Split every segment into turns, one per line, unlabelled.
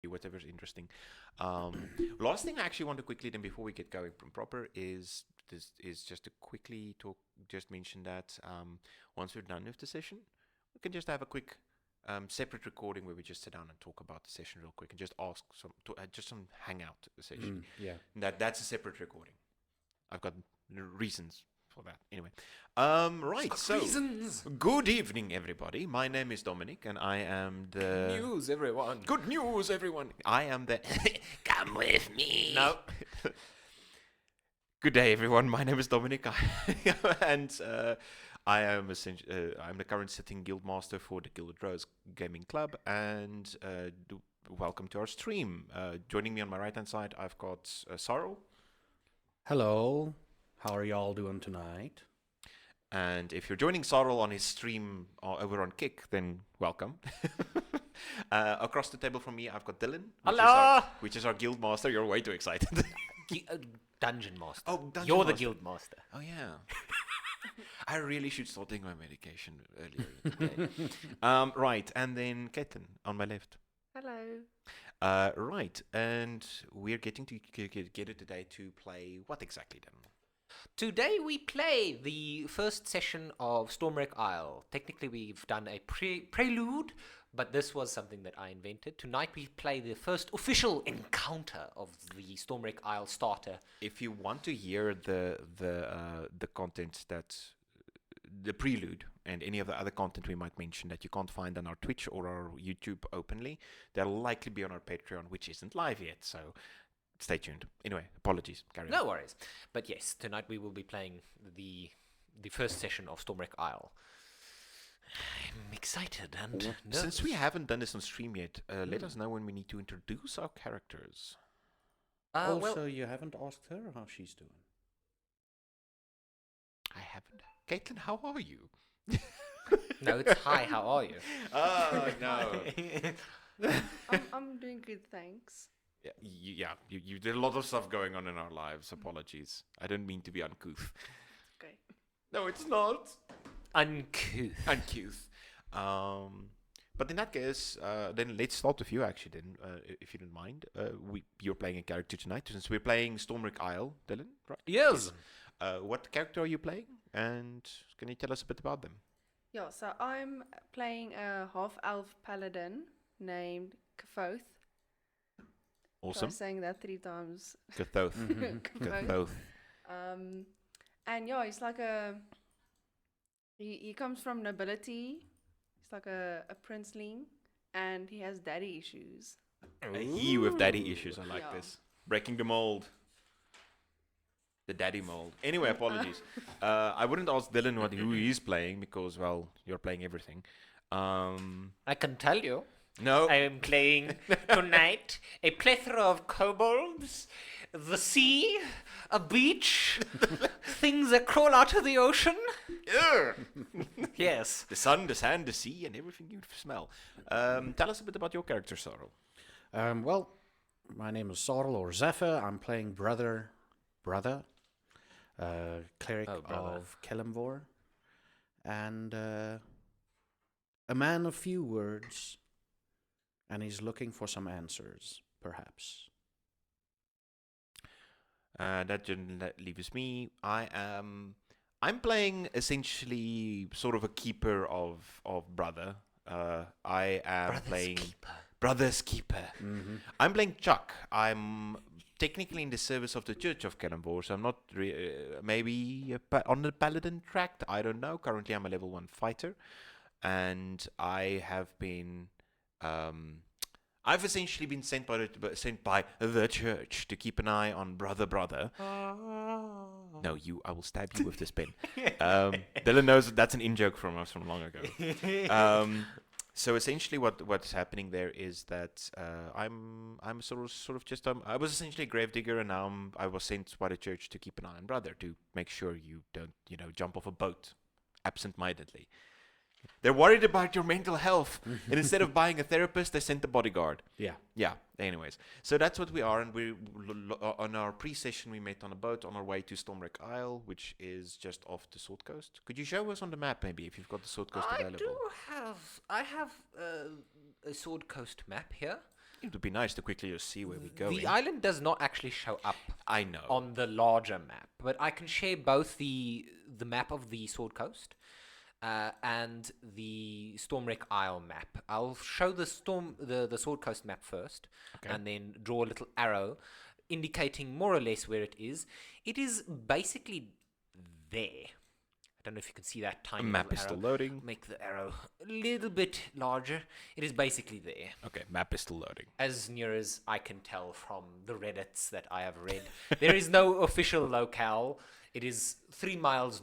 do whatever's interesting. Last thing I actually want to quickly, then before we get going proper, is just to quickly just mention that once we're done with the session, we can just have a quick separate recording where we just sit down and talk about the session real quick and just ask just some hangout essentially.
Yeah.
That's a separate recording. I've got reasons for that. Anyway, right. So,
reasons.
Good evening, everybody. My name is Dominic, and I am the
News, everyone.
Good news, everyone. I am the Come with me.
No.
Good day, everyone. My name is Dominic, and I am I'm the current sitting guild master for the Gilded Rose Gaming Club, and welcome to our stream. Joining me on my right hand side, I've got Sorrel.
Hello. How are y'all doing tonight?
And if you're joining Sorrel on his stream over on Kick, then welcome. Across the table from me, I've got Dylan.
Hello.
Which is our guild master. You're way too excited.
Dungeon master.
Oh, Dungeon
You're
Master.
the guild master.
Oh, yeah. I really should start taking my medication earlier today. Right, and then Caitlin on my left.
Hello.
Right, and we're getting to get it today to play what exactly then?
Today we play the first session of Stormwreck Isle. Technically we've done a prelude, but this was something that I invented. Tonight we play the first official encounter of the Stormwreck Isle starter.
If you want to hear the content that the prelude and any of the other content we might mention that you can't find on our Twitch or our YouTube openly, they'll likely be on our Patreon, which isn't live yet. So stay tuned. Anyway, apologies. Carry on.
No worries. But yes, tonight we will be playing the first session of Stormwreck Isle. I'm excited and nervous.
Since we haven't done this on stream yet, let us know when we need to introduce our characters.
Also, you haven't asked her how she's doing.
I haven't. Caitlin, how are you?
No, it's hi, how are you?
Oh, no.
I'm doing good, thanks.
You did a lot of stuff going on in our lives. Apologies. I don't mean to be uncouth.
Okay.
No, it's not.
Uncouth.
But in that case, then let's start with you, actually, then, if you don't mind. You're playing a character tonight, since we're playing Stormwreck Isle, Dylan, right?
Yes.
What character are you playing? And can you tell us a bit about them?
Yeah, so I'm playing a half-elf paladin named Kavoth.
Awesome.
Try saying that 3 times.
Kathoth.
Kavoth.
Kathoth.
And yeah, he's like he comes from nobility. He's like a princeling, and he has daddy issues.
He with daddy issues. I like
Yeah.
this. Breaking the mold. The daddy mold. Anyway, apologies. I wouldn't ask Dylan who he's playing because, well, you're playing everything.
I can tell you.
No.
I am playing tonight a plethora of kobolds, the sea, a beach, things that crawl out of the ocean. Yes.
The sun, the sand, the sea, and everything you smell. Tell us a bit about your character, Sorrel.
Well, my name is Sorrel or Zephyr. I'm playing brother, cleric of Kelimvor, and a man of few words, and he's looking for some answers, perhaps.
That leaves me. I'm playing essentially sort of a keeper of brother. I am playing Brother's Keeper.
Mm-hmm.
I'm playing Chuck. I'm technically in the service of the Church of Kelimvor, so I'm not maybe on the paladin track. I don't know. Currently, I'm a level 1 fighter, and I have been. I've essentially been sent by the church to keep an eye on brother. No, I will stab you with this pen. Dylan knows that's an in-joke from us from long ago. So essentially what's happening there is that I'm sort of just I was essentially a gravedigger, and now I was sent by the church to keep an eye on brother, to make sure you don't jump off a boat absent-mindedly. They're worried about your mental health, and instead of buying a therapist, they sent a bodyguard. Yeah. Anyways, so that's what we are, and we on our pre-session we met on a boat on our way to Stormwreck Isle, which is just off the Sword Coast. Could you show us on the map maybe if you've got the Sword Coast available?
I have a Sword Coast map here.
It would be nice to quickly just see where we go.
The island does not actually show up
I know.
on the larger map, but I can share both the map of the Sword Coast and the Stormwreck Isle map. I'll show the Sword Coast map first, and then draw a little arrow indicating more or less where it is. It is basically there. I don't know if you can see that tiny
Map
little
is still
arrow.
loading.
Make the arrow a little bit larger. It is basically there,
Okay, map is still loading.
as near as I can tell from the Reddits that I have read. There is no official locale. It is 3 miles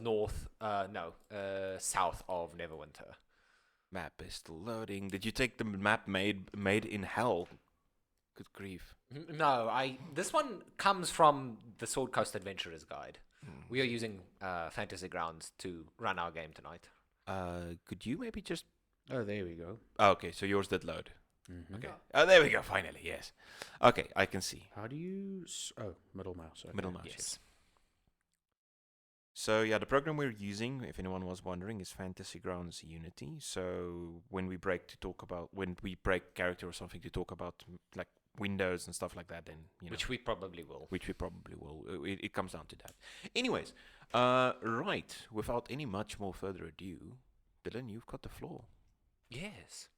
south of Neverwinter.
Map is still loading. Did you take the map made in hell? Good grief.
No, this one comes from the Sword Coast Adventurer's Guide. We are using Fantasy Grounds to run our game tonight.
Could you maybe just...
Oh, there we go.
Oh, okay, so yours did load.
Mhm.
Okay. Oh, there we go, finally, yes. Okay, I can see.
How do you... middle mouse. Okay.
Middle mouse,
Yes.
yes. So yeah, the program we're using, if anyone was wondering, is Fantasy Grounds Unity. So when we break character or something to talk about like windows and stuff like that, then
Which we probably will.
which we probably will. It comes down to that. Anyways, right. Without any much more further ado, Dylan, you've got the floor.
Yes.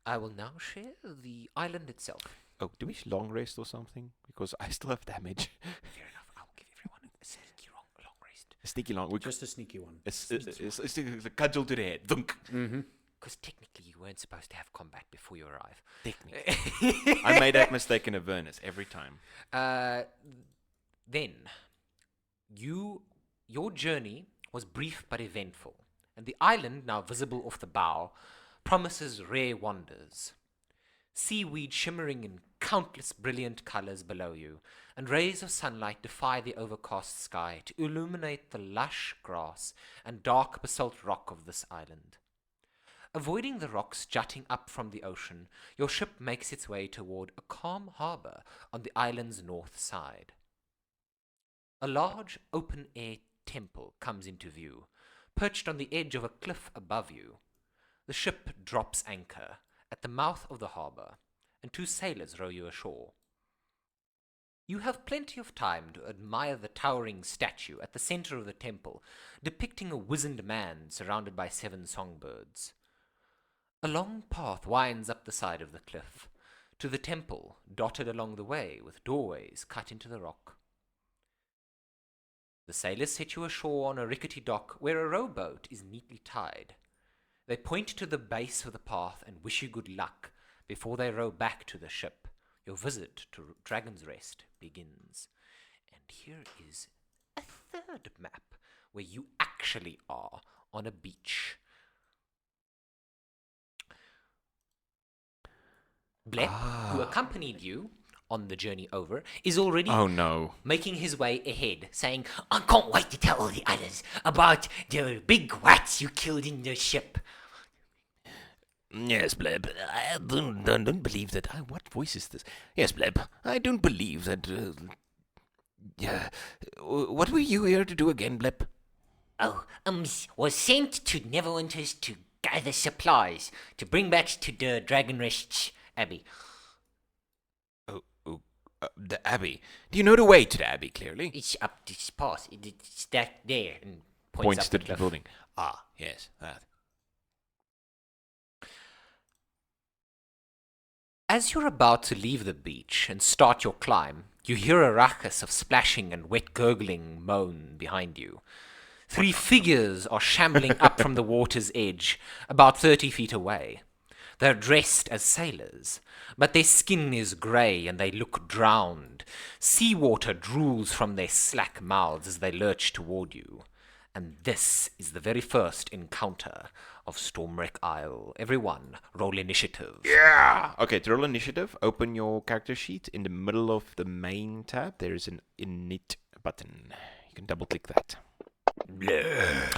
I will now share the island itself.
Oh, do we long rest or something? Because I still have damage.
Fair enough. I'll give everyone a sneaky long rest.
A sneaky long.
Just a sneaky one.
It's a cudgel to the head. Dunk.
Mm-hmm.
Because technically you weren't supposed to have combat before you arrive.
Technically. I made that mistake in Avernus every time.
Then, your journey was brief but eventful, and the island, now visible off the bow, promises rare wonders. Seaweed shimmering in countless brilliant colors below you, and rays of sunlight defy the overcast sky to illuminate the lush grass and dark basalt rock of this island. Avoiding the rocks jutting up from the ocean, your ship makes its way toward a calm harbor on the island's north side. A large open-air temple comes into view, perched on the edge of a cliff above you. The ship drops anchor at the mouth of the harbor, and 2 sailors row you ashore. You have plenty of time to admire the towering statue at the center of the temple, depicting a wizened man surrounded by 7 songbirds. A long path winds up the side of the cliff, to the temple, dotted along the way with doorways cut into the rock. The sailors set you ashore on a rickety dock where a rowboat is neatly tied. They point to the base of the path and wish you good luck before they row back to the ship. Your visit to Dragon's Rest begins. And here is a third map where you actually are on a beach. Blep, who accompanied you on the journey over, is already
Oh no.
making his way ahead, saying, I can't wait to tell all the others about the big rats you killed in the ship.
Yes, Bleb. I don't believe that. What voice is this? Yes, Bleb. I don't believe that. Yeah. What were you here to do again, Bleb?
Oh, was sent to Neverwinters to gather supplies to bring back to the Dragonrest Abbey.
The Abbey. Do you know the way to the Abbey, clearly?
It's up this path. It's that there, and
Points
up
to
the
the
cliff.
building. Ah, yes, that.
As you're about to leave the beach and start your climb, you hear a ruckus of splashing and wet gurgling moan behind you. 3 figures are shambling up from the water's edge, about 30 feet away. They're dressed as sailors, but their skin is grey and they look drowned. Seawater drools from their slack mouths as they lurch toward you. And this is the very first encounter of Stormwreck Isle. Everyone, roll initiative.
Yeah! Okay, to roll initiative, open your character sheet. In the middle of the main tab, there is an init button. You can double click that.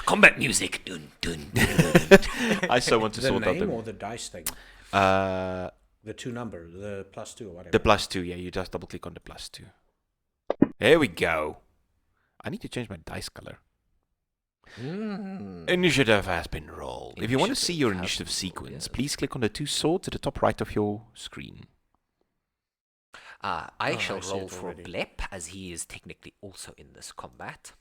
Combat music. Dun, dun, dun, dun.
I so want to
The
sort out
name or the dice thing?
the
The 2 number, the +2 or whatever.
the +2. Yeah, you just double click on the +2. There we go. I need to change my dice color. Initiative has been rolled. If you want to see your
Initiative has
initiative
been rolled,
sequence,
yes.
please click on the 2 swords at the top right of your screen.
I
I
shall
see
roll
it
for
already.
Blep, as he is technically also in this combat.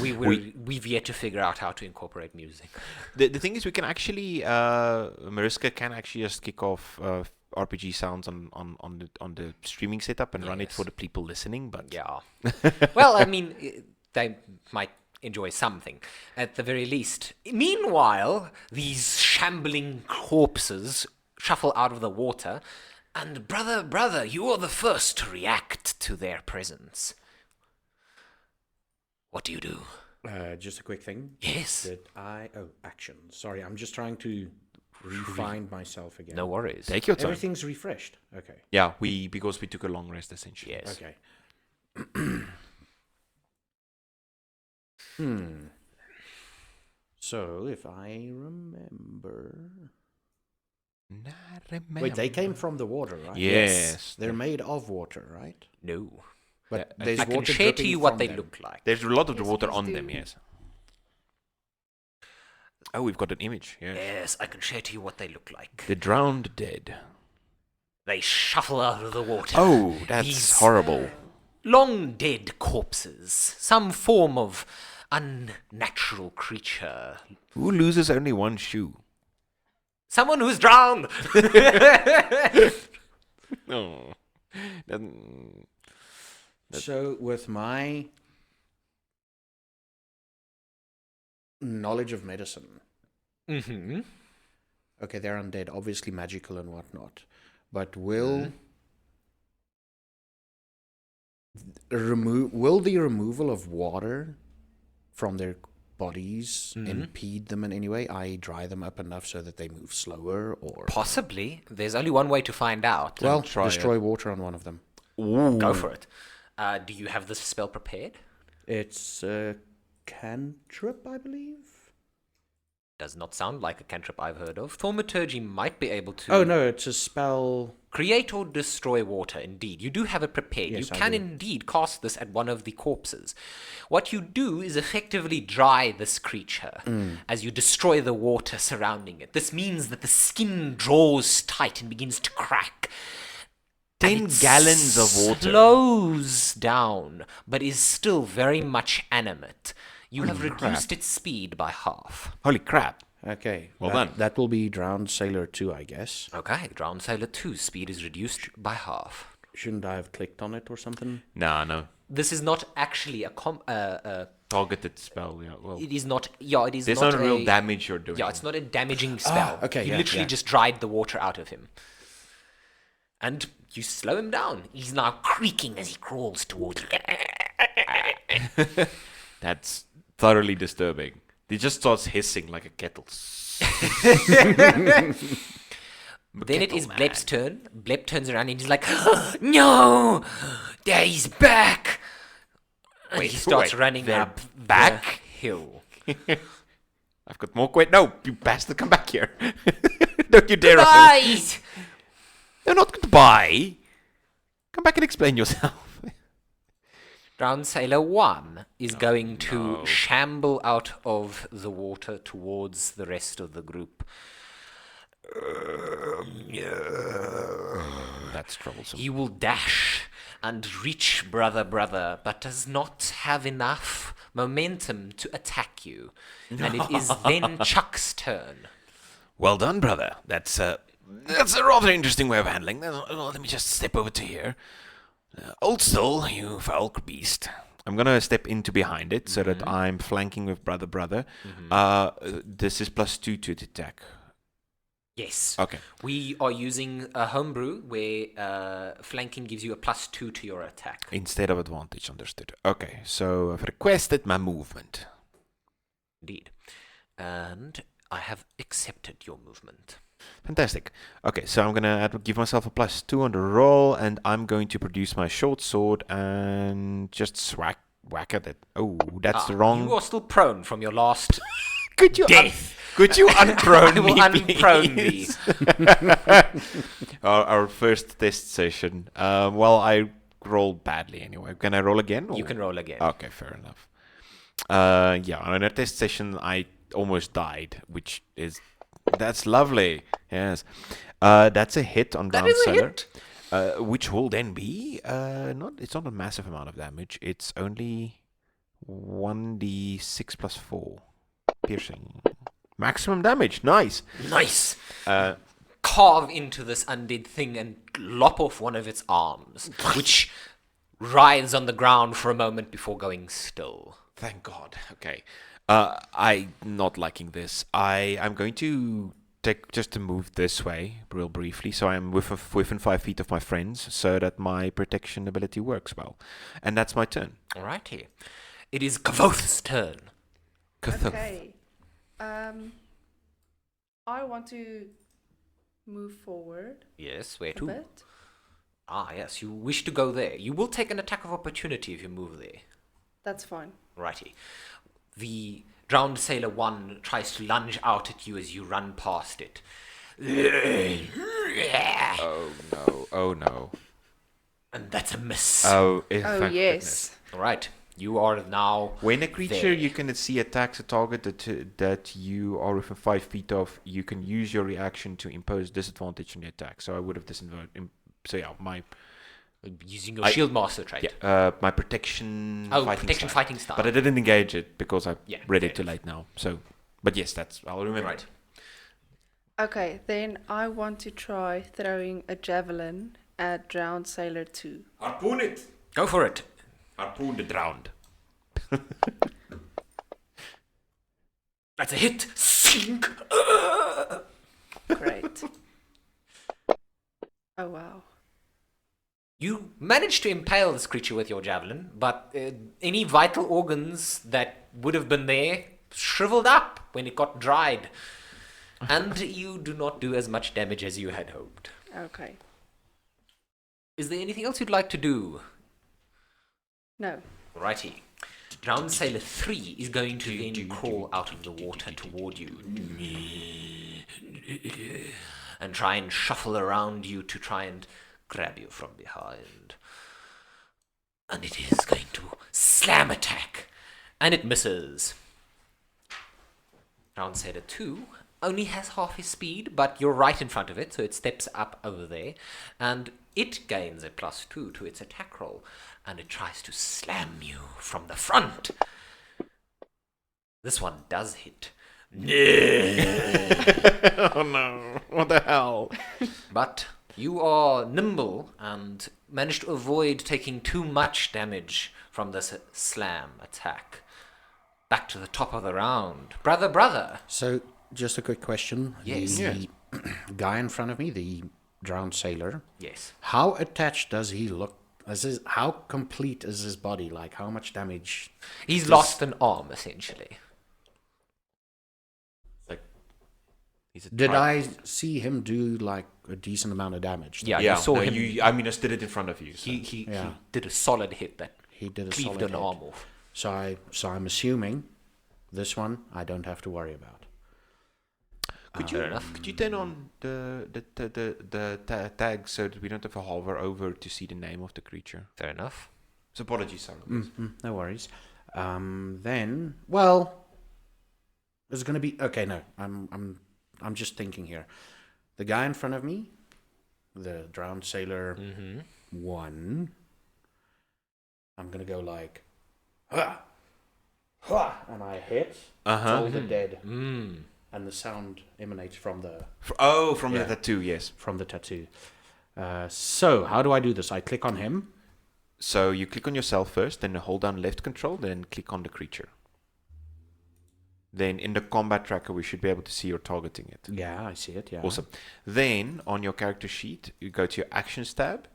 We've yet to figure out how to incorporate music.
The thing is, we can actually Mariska can actually just kick off RPG sounds on the streaming setup and run it for
Yes.
the people listening. But
Yeah. Well, I mean, they might enjoy something at the very least. Meanwhile, these shambling corpses shuffle out of the water, and brother, you are the first to react to their presence. What do you do?
Just a quick thing.
Yes.
Action. Sorry, I'm just trying to refine myself again.
No worries.
take your time.
Everything's refreshed. Okay.
Yeah, because we took a long rest essentially.
Yes.
Okay. So, if I remember... Wait, they came from the water, right?
Yes.
They're made of water, right?
No.
But
I
there's
I can
water
share to
dripping
you what
from
they
them.
look like.
There's a lot of the
Yes,
water
please
on them.
do.
Yes. Oh, we've got an image. Yes.
Yes, I can share to you what they look like.
The drowned dead.
They shuffle out of the water.
Oh, that's
These
horrible.
long dead corpses. Some form of unnatural creature.
Who loses only one shoe?
Someone who's drowned!
No.
So, with my knowledge of medicine,
Mm-hmm.
okay, they're undead, obviously magical and whatnot, but will the removal of water from their bodies impede them in any way? I dry them up enough so that they move slower, or
Possibly. There's only one way to find out.
well,
try it.
destroy water on one of them.
Go for it. Do you have this spell prepared?
It's a cantrip, I believe.
Does not sound like a cantrip I've heard of. Thaumaturgy might be able to
Oh no, it's a spell.
create or destroy water, indeed. You do have it prepared.
Yes,
You
I
can
do.
indeed cast this at one of the corpses. What you do is effectively dry this creature as you destroy the water surrounding it. This means that the skin draws tight and begins to crack.
10
And it
gallons of water.
slows down, but is still very much animate. You have reduced its speed by half.
Holy crap.
Okay,
Well
that,
done.
That will be Drowned Sailor 2, I guess.
Okay, Drowned Sailor 2's speed is reduced by half.
Shouldn't I have clicked on it or something?
No.
This is not actually a
Targeted spell, yeah. Well,
it is not. Yeah, it is
there's
not
not a real damage you're doing.
Yeah, it's not a damaging spell.
okay,
You
yeah,
literally
yeah.
just dried the water out of him. And you slow him down. He's now creaking as he crawls towards you.
That's thoroughly disturbing. He just starts hissing like a kettle.
Then it is Blep's turn. Blep turns around and he's like, no! There he's back! And he starts running
they're
up
back?
the hill.
I've got more no, you bastard, come back here. Don't you dare.
Guys!
No, not goodbye. Come back and explain yourself.
Drowned Sailor 1 is going to shamble out of the water towards the rest of the group.
That's troublesome.
He will dash and reach brother, but does not have enough momentum to attack you. And it is then Chuck's turn.
Well done, brother. That's a rather interesting way of handling. Let me just step over to here. Hold still, you foul beast. I'm gonna step into behind it so that I'm flanking with brother. This is +2 to the attack.
Yes.
Okay.
We are using a homebrew where flanking gives you a +2 to your attack.
Instead of advantage, understood. Okay, so I've requested my movement.
Indeed. And I have accepted your movement.
Fantastic. Okay, so I'm gonna give myself a +2 on the roll, and I'm going to produce my short sword and just whack at it. Oh, that's the wrong.
You are still prone from your last
Could you
death.
could you unprone
I will
me,
unprone thee.
please? our first test session. Well, I rolled badly anyway. Can I roll again?
You
or-
can roll again.
Okay, fair enough. Yeah, on our test session, I almost died, which is That's lovely. Yes. That's a hit on
That
Ground
is a
Sailor.
hit.
Which will then be it's not a massive amount of damage. It's only 1d6 plus 4 piercing. Maximum damage. Nice.
Nice.
Uh,
Carve into this undead thing and lop off one of its arms, which writhes on the ground for a moment before going still.
Thank God. Okay. I'm not liking this. I'm going to take just to move this way real briefly, so I'm within 5 feet of my friends, so that my protection ability works well, and that's my turn.
Alrighty. It is Kavoth's turn.
Cthulhu.
Okay. I want to move forward
Yes, where
a
to?
bit.
Ah, yes, you wish to go there. You will take an attack of opportunity if you move there.
That's fine.
Righty. The drowned sailor 1 tries to lunge out at you as you run past it.
Oh no! Oh no!
And that's a miss.
Oh,
Oh,
thank
yes.
goodness.
Alright, you are now.
When a creature
There.
you can see attacks a target that you are within 5 feet of, you can use your reaction to impose disadvantage on the attack. So I would have disadvantaged. So yeah, my
Using your shield master trait.
my protection.
Oh,
fighting
protection
style.
fighting style.
But I didn't engage it because I
Yeah,
read
fair
it too late now. So, but yes, I'll remember.
Right.
Okay, then I want to try throwing a javelin at Drowned Sailor 2.
Harpoon it.
Go for it.
Harpoon the drowned.
That's a hit. Sink.
Great. Oh, wow.
You managed to impale this creature with your javelin, but any vital organs that would have been there shriveled up when it got dried. And you do not do as much damage as you had hoped.
Okay.
Is there anything else you'd like to do?
No.
Righty. Drowned Sailor 3 is going to then crawl out of the water toward you. And try and shuffle around you to try and grab you from behind. And it is going to slam attack. And it misses. Drowned Sailor 2 only has half his speed, but you're right in front of it, so it steps up over there. And it gains a +2 to its attack roll. And it tries to slam you from the front. This one does hit.
Oh no! What the hell?
But you are nimble and manage to avoid taking too much damage from this slam attack. Back to the top of the round. Brother.
So, just a quick question.
Yes.
The
Yes.
guy in front of me, the drowned sailor,
Yes.
how attached does he look? How complete is his body? Like, how much damage?
He's lost an arm, essentially.
Did I see him do, like, a decent amount of damge?
Yeah, you saw him.
I mean, I stood it in front of you. So.
He
Yeah.
did a solid hit that
He did a
cleaved
solid
an
hit.
arm off.
So I'm assuming this one I don't have to worry about.
Fair enough.
Could you turn on the tag so that we don't have to hover over to see the name of the creature?
Fair enough.
So apologies, sorry.
No worries. Then, well, there's gonna be okay. No, I'm just thinking here. The guy in front of me, the drowned sailor
Mm-hmm.
1. I'm gonna go like, ha, ha, and I hit. All the dead,
Mm.
and the sound emanates from the
From
Yeah.
the tattoo, yes.
tattoo. So how do I do this? I click on him.
So you click on yourself first, then hold down left control, then click on the creature. Then in the combat tracker, we should be able to see you're targeting it.
Yeah, I see it. Yeah.
Awesome. Then on your character sheet, you go to your actions tab,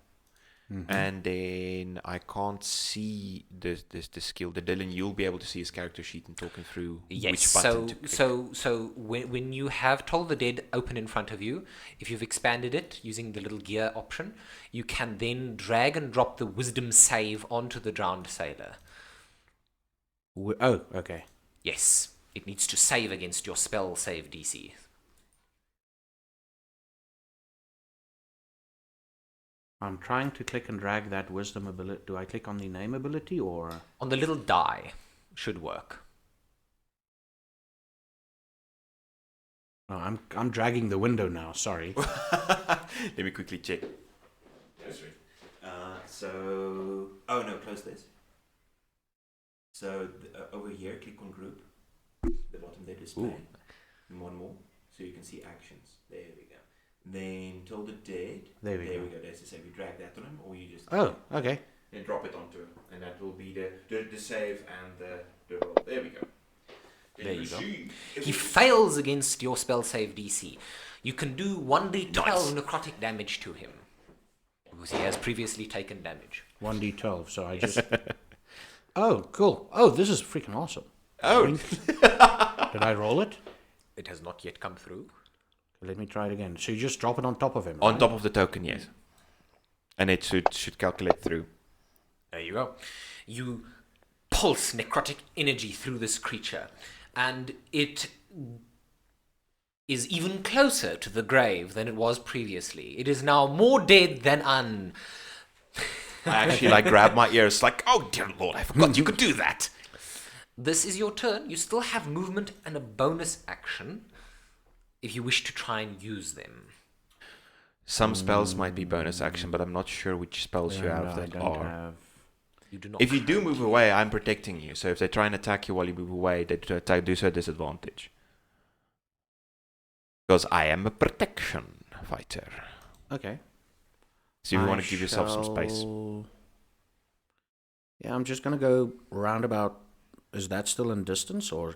and then I can't see the skill. The Dylan, you'll be able to see his character sheet and talking through
Yes.
which button to click.
So when you have Toll the Dead open in front of you, if you've expanded it using the little gear option, you can then drag and drop the wisdom save onto the drowned sailor.
Oh, okay.
Yes, it needs to save against your spell save DC.
I'm trying to click and drag that wisdom ability. Do I click on the name ability or?
On the little die, should work.
Oh, I'm dragging the window now. Sorry.
Let me quickly check. That's right. Oh no, close this. So over here, click on group. The bottom there, display. And one more, so you can see actions. There we go. Then till the dead.
There we go.
There's the save. You drag that on him, or you just
Oh, okay.
and drop it onto him, and that will be the save and the roll. There we go. Then
There you go.
see if
He
we-
fails against your spell save DC. You can do 1d12
Nice.
necrotic damage to him. Because he has previously taken damage.
1d12. So I just. Oh, cool. Oh, this is freaking awesome.
Oh.
Did I roll it?
It has not yet come through.
Let me try it again. So you just drop it on top of him.
On
right?
top of the token, yes. And it should calculate through.
There you go. You pulse necrotic energy through this creature, and it is even closer to the grave than it was previously. It is now more dead than un.
I actually grab my ears like, oh dear lord, I forgot you could do that.
This is your turn. You still have movement and a bonus action if you wish to try and use them.
Some spells might be bonus action, but I'm not sure which spells you
Yeah,
have
I
that
don't
are.
have.
You do not.
If you do move away, I'm protecting you. So if they try and attack you while you move away, they do so at disadvantage. Because I am a protection fighter.
Okay.
So you
I
want to give yourself some space.
shall- Yeah, I'm just gonna go roundabout. Is that still in distance or?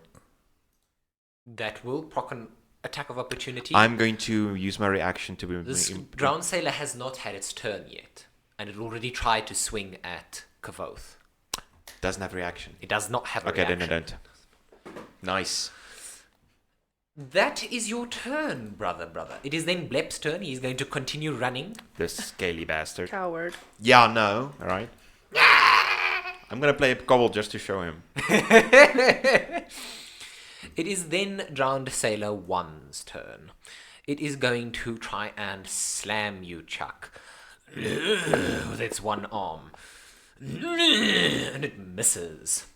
That will proc an attack of opportunity.
I'm going to use my reaction to be.
This drowned sailor has not had its turn yet, and it already tried to swing at Kavoth.
Doesn't have reaction.
It does not have a
Okay,
reaction.
then I don't. Nice.
That is your turn, brother. It is then Blep's turn. He is going to continue running.
This scaly bastard.
Coward.
Yeah, no. All right. I'm gonna play a cobble just to show him.
It is then Drowned Sailor 1's turn. It is going to try and slam you, Chuck, with its one arm. And it misses.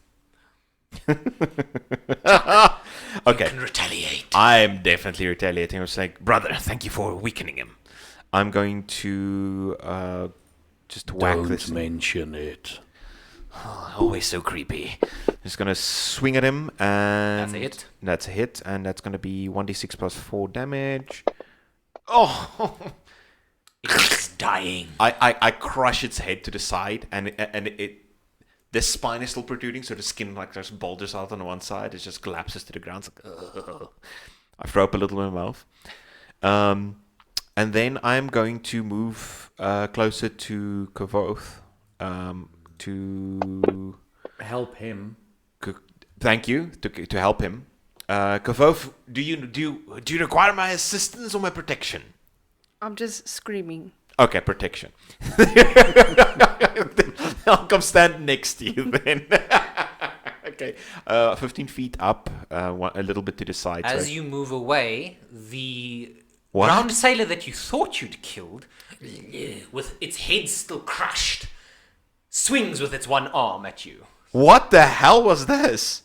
Okay.
Can retaliate.
I'm definitely retaliating. I was like, brother, thank you for weakening him. I'm going to just whack this.
mention it.
Always so creepy. Just gonna swing at him, and
That's a hit.
That's a hit, and that's gonna be 1d6 plus 4 damage. Oh!
It is dying.
I crush its head to the side, and the spine is still protruding, so the skin there's boulders out on one side. It just collapses to the ground. It's like, ugh. I throw up a little in my mouth. And then I'm going to move closer to Kavoth. To
Help him.
thank you to help him. Kavoth, do you require my assistance or my protection?
I'm just screaming.
Okay, protection. I'll come stand next to you then. Okay, 15 feet up, a little bit to the side.
As
so
you move away, the
What?
drowned sailor that you thought you'd killed, with its head still crushed, swings with its one arm at you.
What the hell was this?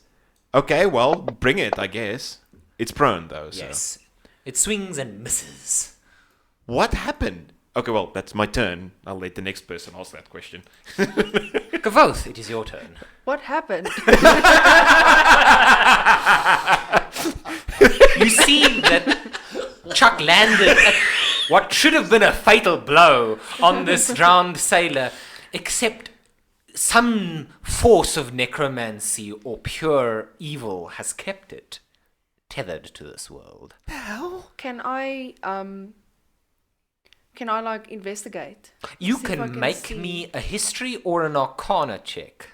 Okay, well, bring it, I guess. It's prone though. So.
Yes. It swings and misses.
What happened? Okay, well, that's my turn. I'll let the next person ask that question.
Kavoth, it is your turn.
What happened?
You see that Chuck landed at what should have been a fatal blow on this drowned sailor, except some force of necromancy or pure evil has kept it tethered to this world.
Can I investigate?
You
See if I
can
can
make
see.
me a history or an arcana check.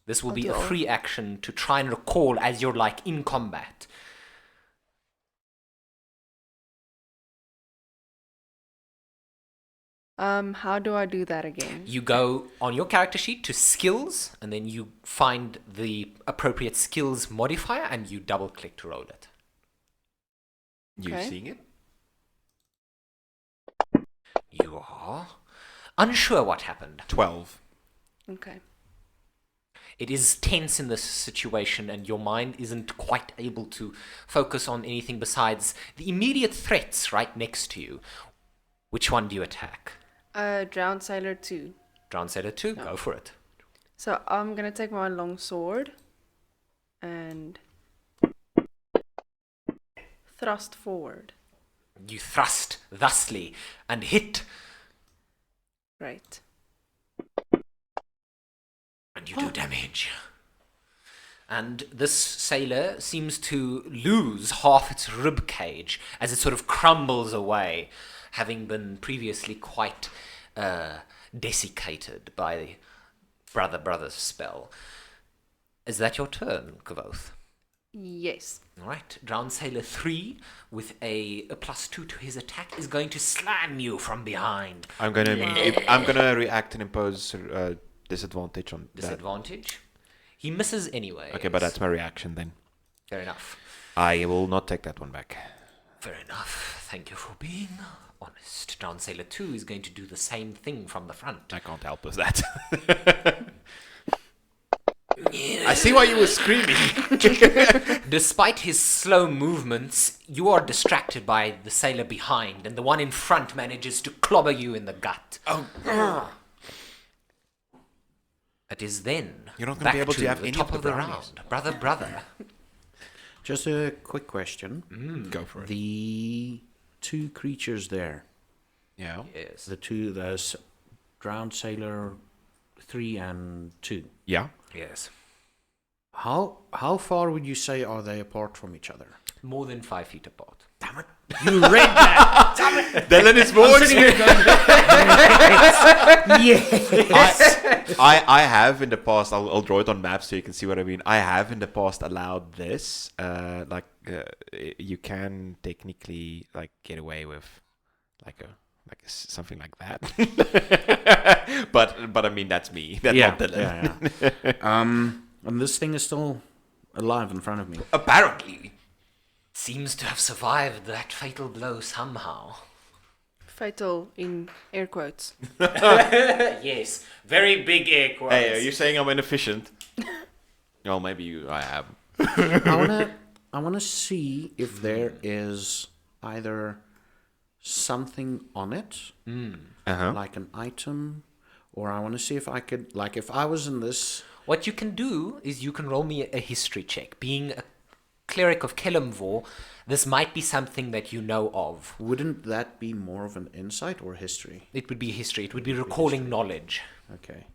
This will
I'll
be
do
a
all.
free action to try and recall as you're in combat.
How do I do that again?
You go on your character sheet to skills, and then you find the appropriate skills modifier, and you double click to roll it.
You
Okay.
seeing it?
You are unsure what happened.
12.
Okay.
It is tense in this situation, and your mind isn't quite able to focus on anything besides the immediate threats right next to you. Which one do you attack?
Drowned Sailor 2.
Drowned Sailor 2, go for it.
So I'm gonna take my long sword and thrust forward.
You thrust thusly and hit,
Right.
and you do damage. And this sailor seems to lose half its rib cage as it sort of crumbles away, having been previously quite desiccated by the brother's spell. Is that your turn, Kavoth?
Yes.
All right, Drowned Sailor 3, with a +2 to his attack, is going to slam you from behind.
I'm gonna react and impose disadvantage on that.
Disadvantage. He misses anyway.
Okay, but that's my reaction then.
Fair enough.
I will not take that one back.
Fair enough. Thank you for being honest. Drowned Sailor 2 is going to do the same thing from the front.
I can't help with that. I see why you were screaming.
Despite his slow movements, you are distracted by the sailor behind, and the one in front manages to clobber you in the gut.
Oh.
It is then
You're not gonna
back
be able to have
the
any
top
of the
the
brownies.
round. Brother.
Just a quick question.
Go for it.
The two creatures there,
Yeah.
Yes.
there's Drowned Sailor 3 and 2.
Yeah.
Yes.
How far would you say are they apart from each other?
More than 5 feet apart.
Damn it! You read that.
Dylan is more I have in the past. I'll draw it on maps so you can see what I mean. I have in the past allowed this. You can technically get away with something like that. but I mean that's me. That's not Dylan.
Yeah. And this thing is still alive in front of me.
Apparently, seems to have survived that fatal blow somehow.
Fatal in air quotes.
Yes, very big air quotes.
Hey, are you saying I'm inefficient? Well, maybe I am.
I wanna see if there is either something on it, like an item, or I want to see if I could, if I was in this.
What you can do is you can roll me a history check. Being a cleric of Kelemvor, this might be something that you know of.
Wouldn't that be more of an insight or history?
It would be history. It would be recalling knowledge.
Okay.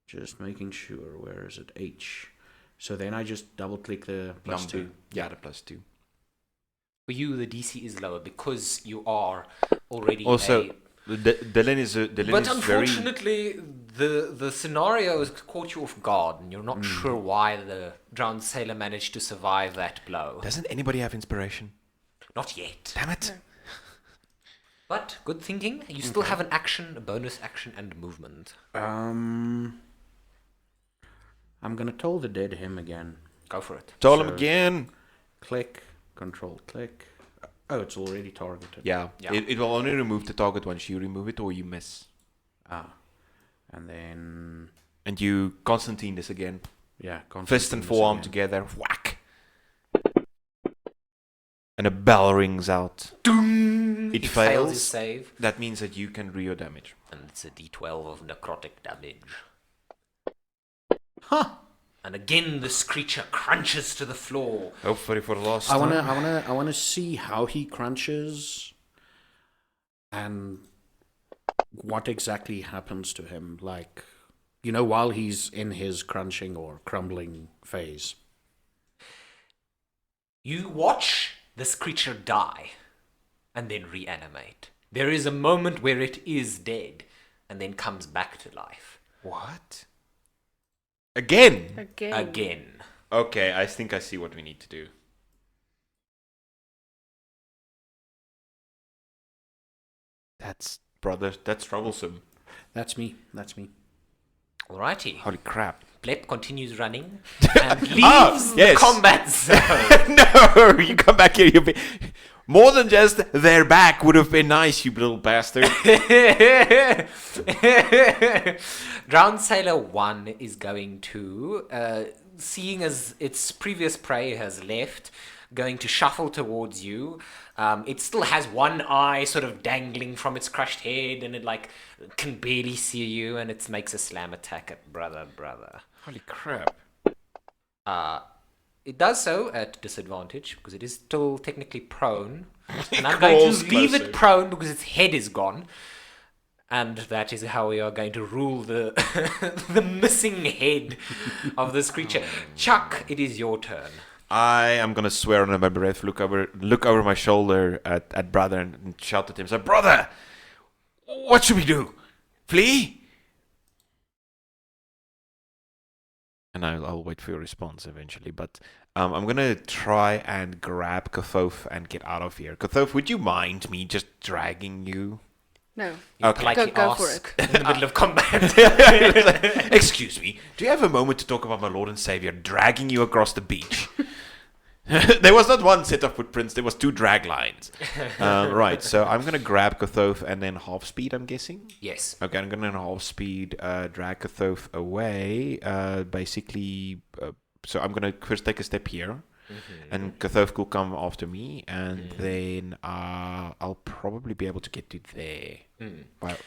Just making sure. Where is it? H. So then I just double click the +2.
Yeah, the +2.
For you, the DC is lower because you are already
Also, Dylan is
But
very.
unfortunately, the scenario has caught you off guard, and you're not sure why the drowned sailor managed to survive that blow.
Doesn't anybody have inspiration?
Not yet.
Damn it!
But good thinking. You still have an action, a bonus action, and movement.
I'm gonna toll the dead him again.
Go for it.
Told him
So-
again.
Click, control, click. Oh, it's already targeted.
Yeah.
Yeah.
It will only remove the target once you remove it or you miss.
And then
And you Constantine this again.
yeah,
Fist and
Constantine
forearm
again.
together. Whack. And a bell rings out. It
He fails
fails.
his save,
That means that you can re your damage.
and it's a d12 of necrotic damage.
Huh.
And again, this creature crunches to the floor.
Hopefully for the last
I
time.
wanna see how he crunches, and what exactly happens to him. While he's in his crunching or crumbling phase.
You watch this creature die, and then reanimate. There is a moment where it is dead, and then comes back to life.
What? Again?
Again.
Okay, I think I see what we need to do. That's troublesome.
That's me.
Alrighty.
Holy crap.
Plep continues running and leaves the
yes.
combat zone.
No, you come back here. More than just their back would have been nice, you little bastard.
Drowned Sailor 1 is going to, seeing as its previous prey has left, going to shuffle towards you. It still has one eye sort of dangling from its crushed head, and it like can barely see you, and it makes a slam attack at brother.
Holy crap.
It does so at disadvantage because it is still technically prone. And I'm going to leave it prone because its head is gone. And that is how we are going to rule the the missing head of this creature. Chuck, it is your turn.
I am gonna swear under my breath, look over my shoulder at brother and shout at him, say, brother, what should we do? Flee? And I'll wait for your response eventually, but I'm gonna try and grab Kathoth and get out of here. Kathoth, would you mind me just dragging you?
No.
You
Okay.
politely
Go for
ask in the middle of combat.
Excuse me, do you have a moment to talk about my Lord and Savior dragging you across the beach? There was not one set of footprints, there was 2 drag lines. Right, so I'm going to grab Kathoth and then half speed, I'm guessing?
Yes.
Okay, I'm going to half speed, drag Kathoth away, basically, so I'm going to first take a step here. And Kathoth will come after me, and then I'll probably be able to get to there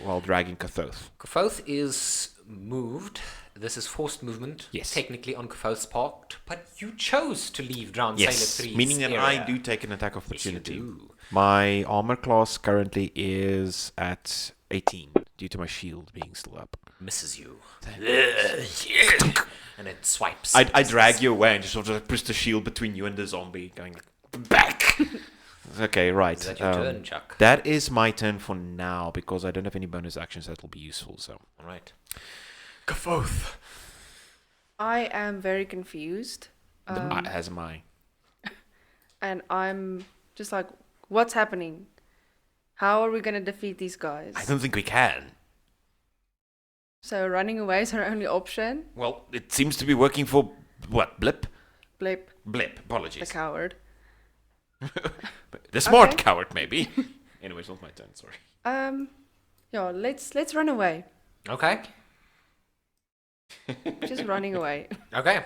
while dragging Kathoth.
Kathoth is moved. This is forced movement,
Yes.
technically on Kathoth's part, but you chose to leave Drowned
Yes,
Sailor 3's
meaning that I
area.
do take an attack
Yes, you
opportunity.
do.
My armor class currently is at 18 due to my shield being still up.
Misses you. And it swipes.
I drag you away and just sort of push the shield between you and the zombie, going back. Okay, right.
Is that your turn, Chuck?
That is my turn for now because I don't have any bonus actions that will be useful. So,
All right.
Kathoth.
I am very confused.
As am I.
And I'm just like, what's happening? How are we going to defeat these guys?
I don't think we can.
So running away is our only option.
Well, it seems to be working for what? Blip?
Blip,
Blip.
the
Apologies.
coward.
The smart
Okay.
coward, maybe. Anyways, not my turn. Sorry.
Yeah, let's run away.
Okay.
Just running away.
Okay.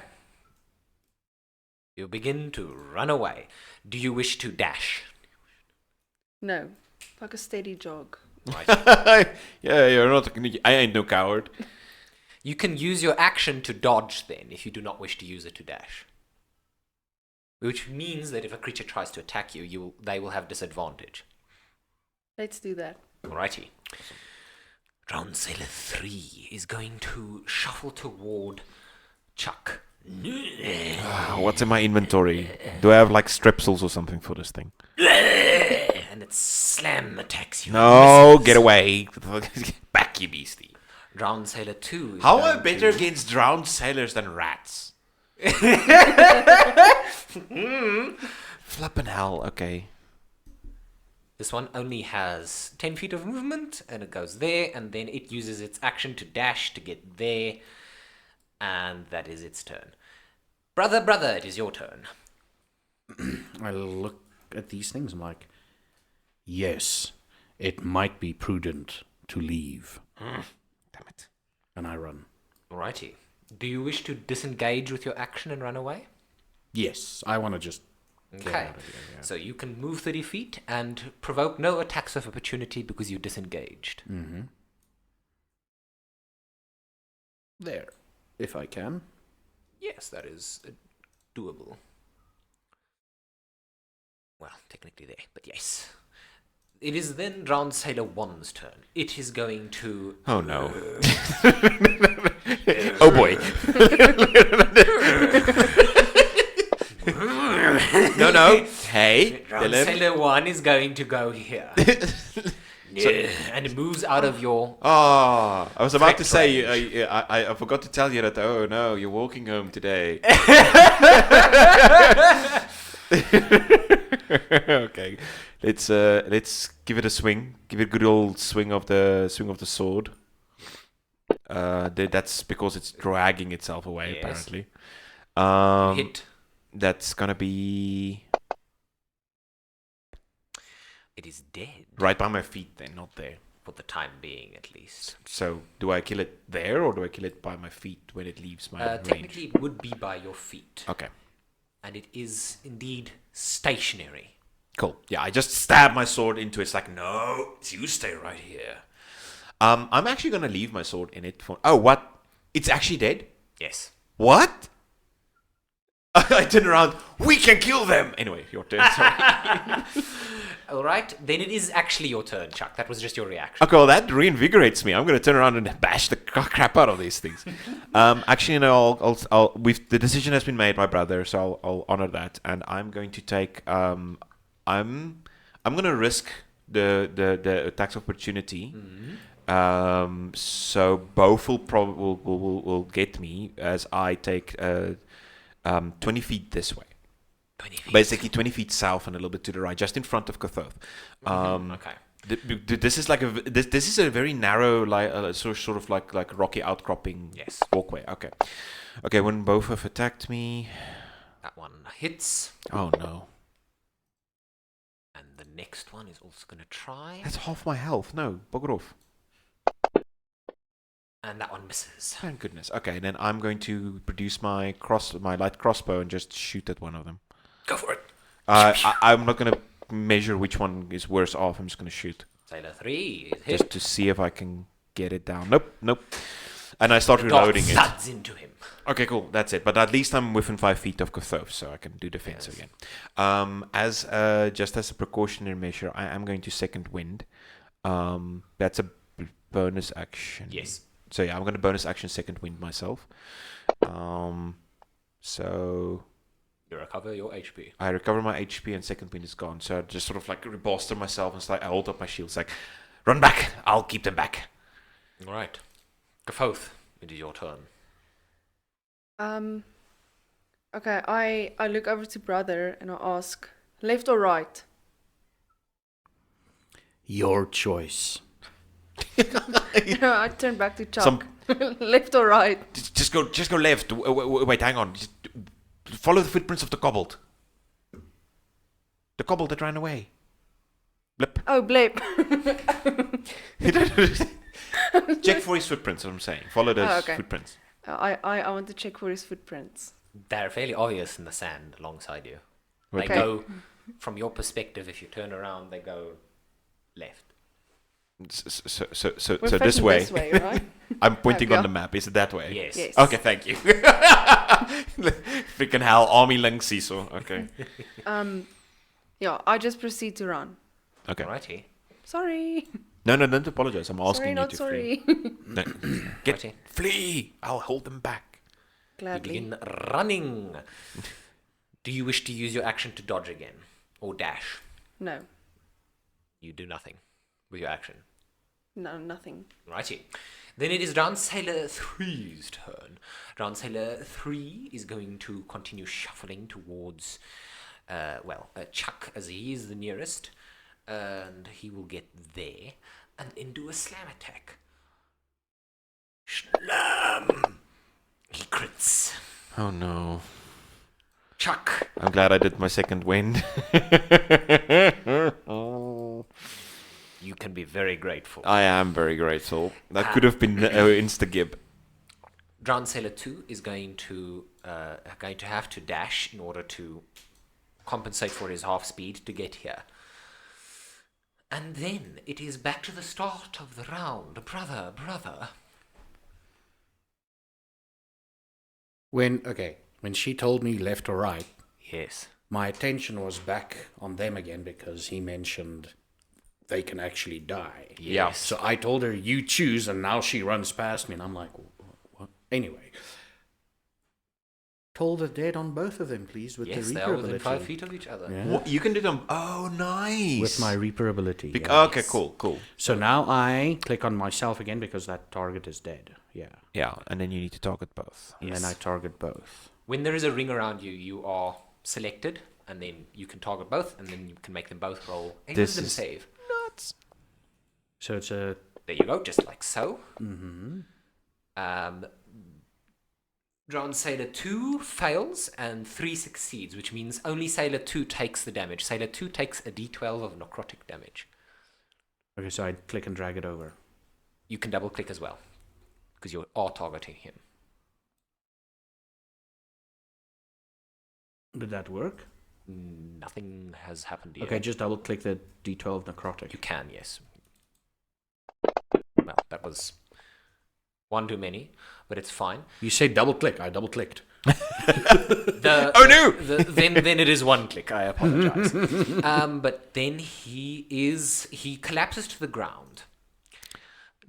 You begin to run away. Do you wish to dash?
No, like a steady jog.
Right.
Yeah, you're not. I ain't no coward.
You can use your action to dodge then if you do not wish to use it to dash. Which means that if a creature tries to attack you, they will have disadvantage.
Let's do that.
Alrighty. Drowned Sailor 3 is going to shuffle toward Chuck.
What's in my inventory? Do I have like strepsils or something for this thing?
And it slam attacks you.
No,
Misses.
get away. Back, you beastie.
Drowned Sailor 2 is
How am I
going
better
to-
against drowned sailors than rats? Flippin' hell, okay.
This one only has 10 feet of movement, and it goes there, and then it uses its action to dash to get there, and that is its turn. Brother, it is your turn.
I look at these things. I'm like, yes, it might be prudent to leave.
Damn it.
And I run.
Alrighty. Do you wish to disengage with your action and run away?
Yes, I want to just get
Okay.
out of here. Yeah.
So you can move 30 feet and provoke no attacks of opportunity because you disengaged.
Mm-hmm. There, if I can.
Yes, that is doable. Well, technically there, but yes. It is then Drowned Sailor 1's turn. It is going to...
Oh no. Oh boy. No. Hey,
Drowned
Dylan.
Sailor 1 is going to go here. And it moves out of your...
Oh, I was about to
Threat
say, I forgot to tell you that, oh no, you're walking home today. Okay, let's give it a swing. Give it a good old swing of the sword. That's because it's dragging itself away.
Yes.
Apparently.
hit.
That's gonna be
It is dead.
Right by my feet then, not there.
For the time being, at least.
So do I kill it there or do I kill it by my feet when it leaves my range?
Technically, it would be by your feet.
Okay.
And it is indeed stationary.
Cool. Yeah, I just stab my sword into it. It's like, no, you stay right here. I'm actually going to leave my sword in it for... Oh, what? It's actually dead?
Yes.
What? I turn around. We can kill them. Anyway, your turn. Sorry.
All right. Then it is actually your turn, Chuck. That was just your reaction.
Okay, well, that reinvigorates me. I'm going to turn around and bash the crap out of these things. Actually, no, the decision has been made, my brother, so I'll honor that. And I'm going to take... I'm going to risk the tax opportunity. So both will get me as I take 20 feet this way.
20 feet.
Basically 20 feet south and a little bit to the right, just in front of Cthulhu.
Okay.
This is like this is a very narrow, sort of like rocky outcropping
Yes.
walkway. Okay. When both have attacked me,
That one hits.
oh no,
And the next one is also going to try.
that's half my health. No, bugger off.
And that one misses.
Thank goodness. Okay, then I'm going to produce my light crossbow and just shoot at one of them.
Go for it.
I'm not gonna measure which one is worse off. I'm just gonna shoot
Sailor 3 is hit.
just to see if I can get it down. Nope. And I start
The dot
reloading it.
thuds into him.
Okay, cool. That's it. But at least I'm within 5 feet of Cthulhu, so I can do defense
Yes.
again. Just as a precautionary measure, I am going to second wind. That's a bonus action.
Yes.
So yeah, I'm going to bonus action second wind myself. So
You recover your HP.
I recover my HP and second wind is gone. So I just sort of like rebolster myself and it's like I hold up my shield. It's like, run back. I'll keep them back.
All right. Gfoth, it is your turn.
Okay, I look over to brother and I ask, left or right?
Your choice.
No, I turn back to Chuck. Left or right?
Just go left. Wait, hang on. Just follow the footprints of the kobold. The kobold that ran away. Blip.
Oh, blip.
Check for his footprints, I'm saying. Follow those
okay.
footprints.
I want to check for his footprints.
They're fairly obvious in the sand alongside you. They
Okay.
go, from your perspective, if you turn around, they go left.
So
We're
this
facing
way.
this way, right?
I'm pointing
Okay.
on the map. Is it that way?
Yes.
Yes.
Okay, thank you. Freaking hell, army link seesaw. Okay.
Yeah, I just proceed to run.
Okay.
Alrighty.
Sorry.
No, don't apologize. I'm asking
Sorry,
you
not
to
sorry.
flee. No. Get
Righty.
flee. I'll hold them back.
You
Gladly.
begin running. Do you wish to use your action to dodge again? Or dash?
No,
You do nothing with your action.
no, nothing.
Righty. Then it is Round Sailor 3's turn. Round Sailor 3 is going to continue shuffling towards, Chuck, as he is the nearest. And he will get there and then do a slam attack. Slam! He crits.
Oh no.
Chuck!
I'm glad I did my second wind.
You can be very grateful.
I am very grateful. That could have been insta-gib.
Drowned Sailor 2 is going to have to dash in order to compensate for his half speed to get here. And then it is back to the start of the round. Brother.
When she told me left or right,
Yes.
my attention was back on them again because he mentioned they can actually die.
Yeah.
So I told her, you choose, and now she runs past me, and I'm like, what? Anyway. Told her dead on both of them, please, with
Yes,
the
they
Reaper
are within
ability.
5 feet of each other.
Yeah.
What, you can do them. Oh, nice.
With my Reaper ability.
Bec-
yeah.
Okay, cool.
So now I click on myself again because that target is dead. Yeah.
Yeah, and then you need to target both.
And
Yes.
then I target both.
When there is a ring around you, you are selected, and then you can target both, and then you can make them both roll a
This
wisdom
is-
save.
Nuts.
So it's a...
There you go, just like so.
Mm-hmm.
Drowned Sailor 2 fails and 3 succeeds, which means only Sailor 2 takes the damage. Sailor 2 takes a d12 of necrotic damage.
Okay, so I click and drag it over.
You can double click as well, because you are targeting him.
Did that work?
Nothing has happened yet.
Okay, just double click the D12 necrotic.
You can, yes. Well, that was one too many, but it's fine.
You say double click. I double clicked.
Oh no!
Then it is one click. I apologize. But then he collapses to the ground.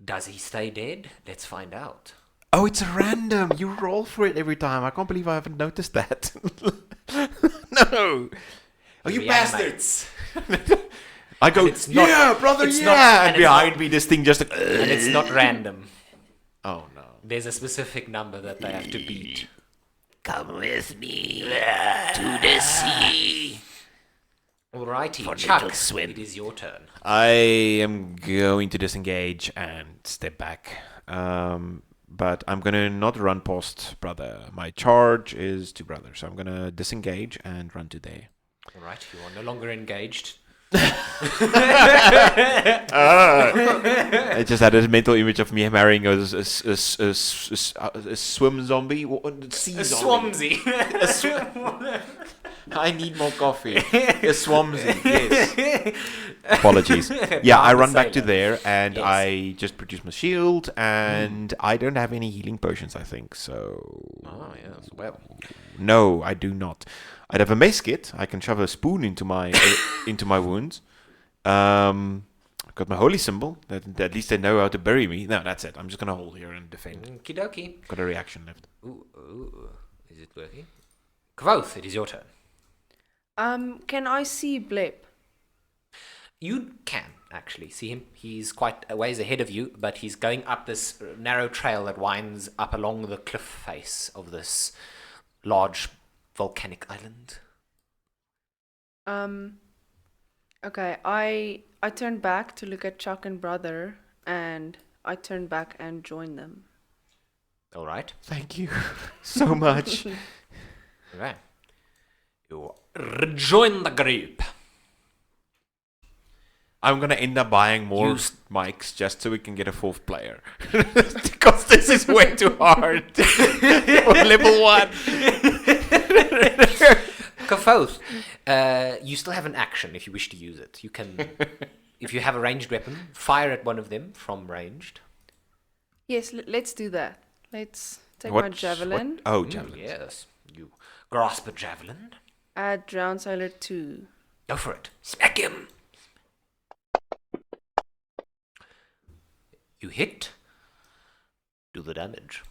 Does he stay dead? Let's find out.
Oh, it's random. You roll for it every time. I can't believe I haven't noticed that. No. Oh, you bastards. I go,
it's not-
yeah, brother,
it's
yeah.
not-
and
and it's
behind me, this thing just...
And it's not random.
Oh, no.
There's a specific number that they have to beat.
Come with me to the sea.
Alrighty,
For a
Chuck,
little swim.
it is your turn.
I am going to disengage and step back. But I'm going to not run past brother. My charge is to brother. So I'm going to disengage and run to there.
Alright, you are no longer engaged.
I just had a mental image of me marrying a swim zombie. Sea zombie.
Swamsy.
I need more coffee. A Swamsy, yes. Apologies. Yeah, I run back to there and
Yes.
I just produce my shield and I don't have any healing potions, I think. So
Oh, yes, well.
no, I do not. I'd have a mace kit. I can shove a spoon into my into my wounds. I've got my holy symbol. That at least they know how to bury me. No, that's it. I'm just gonna hold here and defend.
Okie dokie.
Got a reaction left.
Ooh. Is it working? Kvoth, it is your turn.
Can I see Blip?
You can actually see him. He's quite a ways ahead of you, but he's going up this narrow trail that winds up along the cliff face of this large volcanic island.
Okay, I turn back to look at Chuck and brother, and I turn back and join them.
All right.
Thank you so much.
Okay. You rejoin the group.
I'm gonna end up buying more
You
mics just so we can get a fourth player. Because this is way too hard for level 1.
Kvoth, you still have an action if you wish to use it. You can, if you have a ranged weapon, fire at one of them from ranged.
Yes, let's do that. Let's take
What-
my javelin.
Oh, javelin.
Yes. You grasp a javelin.
Add Drowned Sailor 2.
Go for it. Smack him. You hit. Do the damage.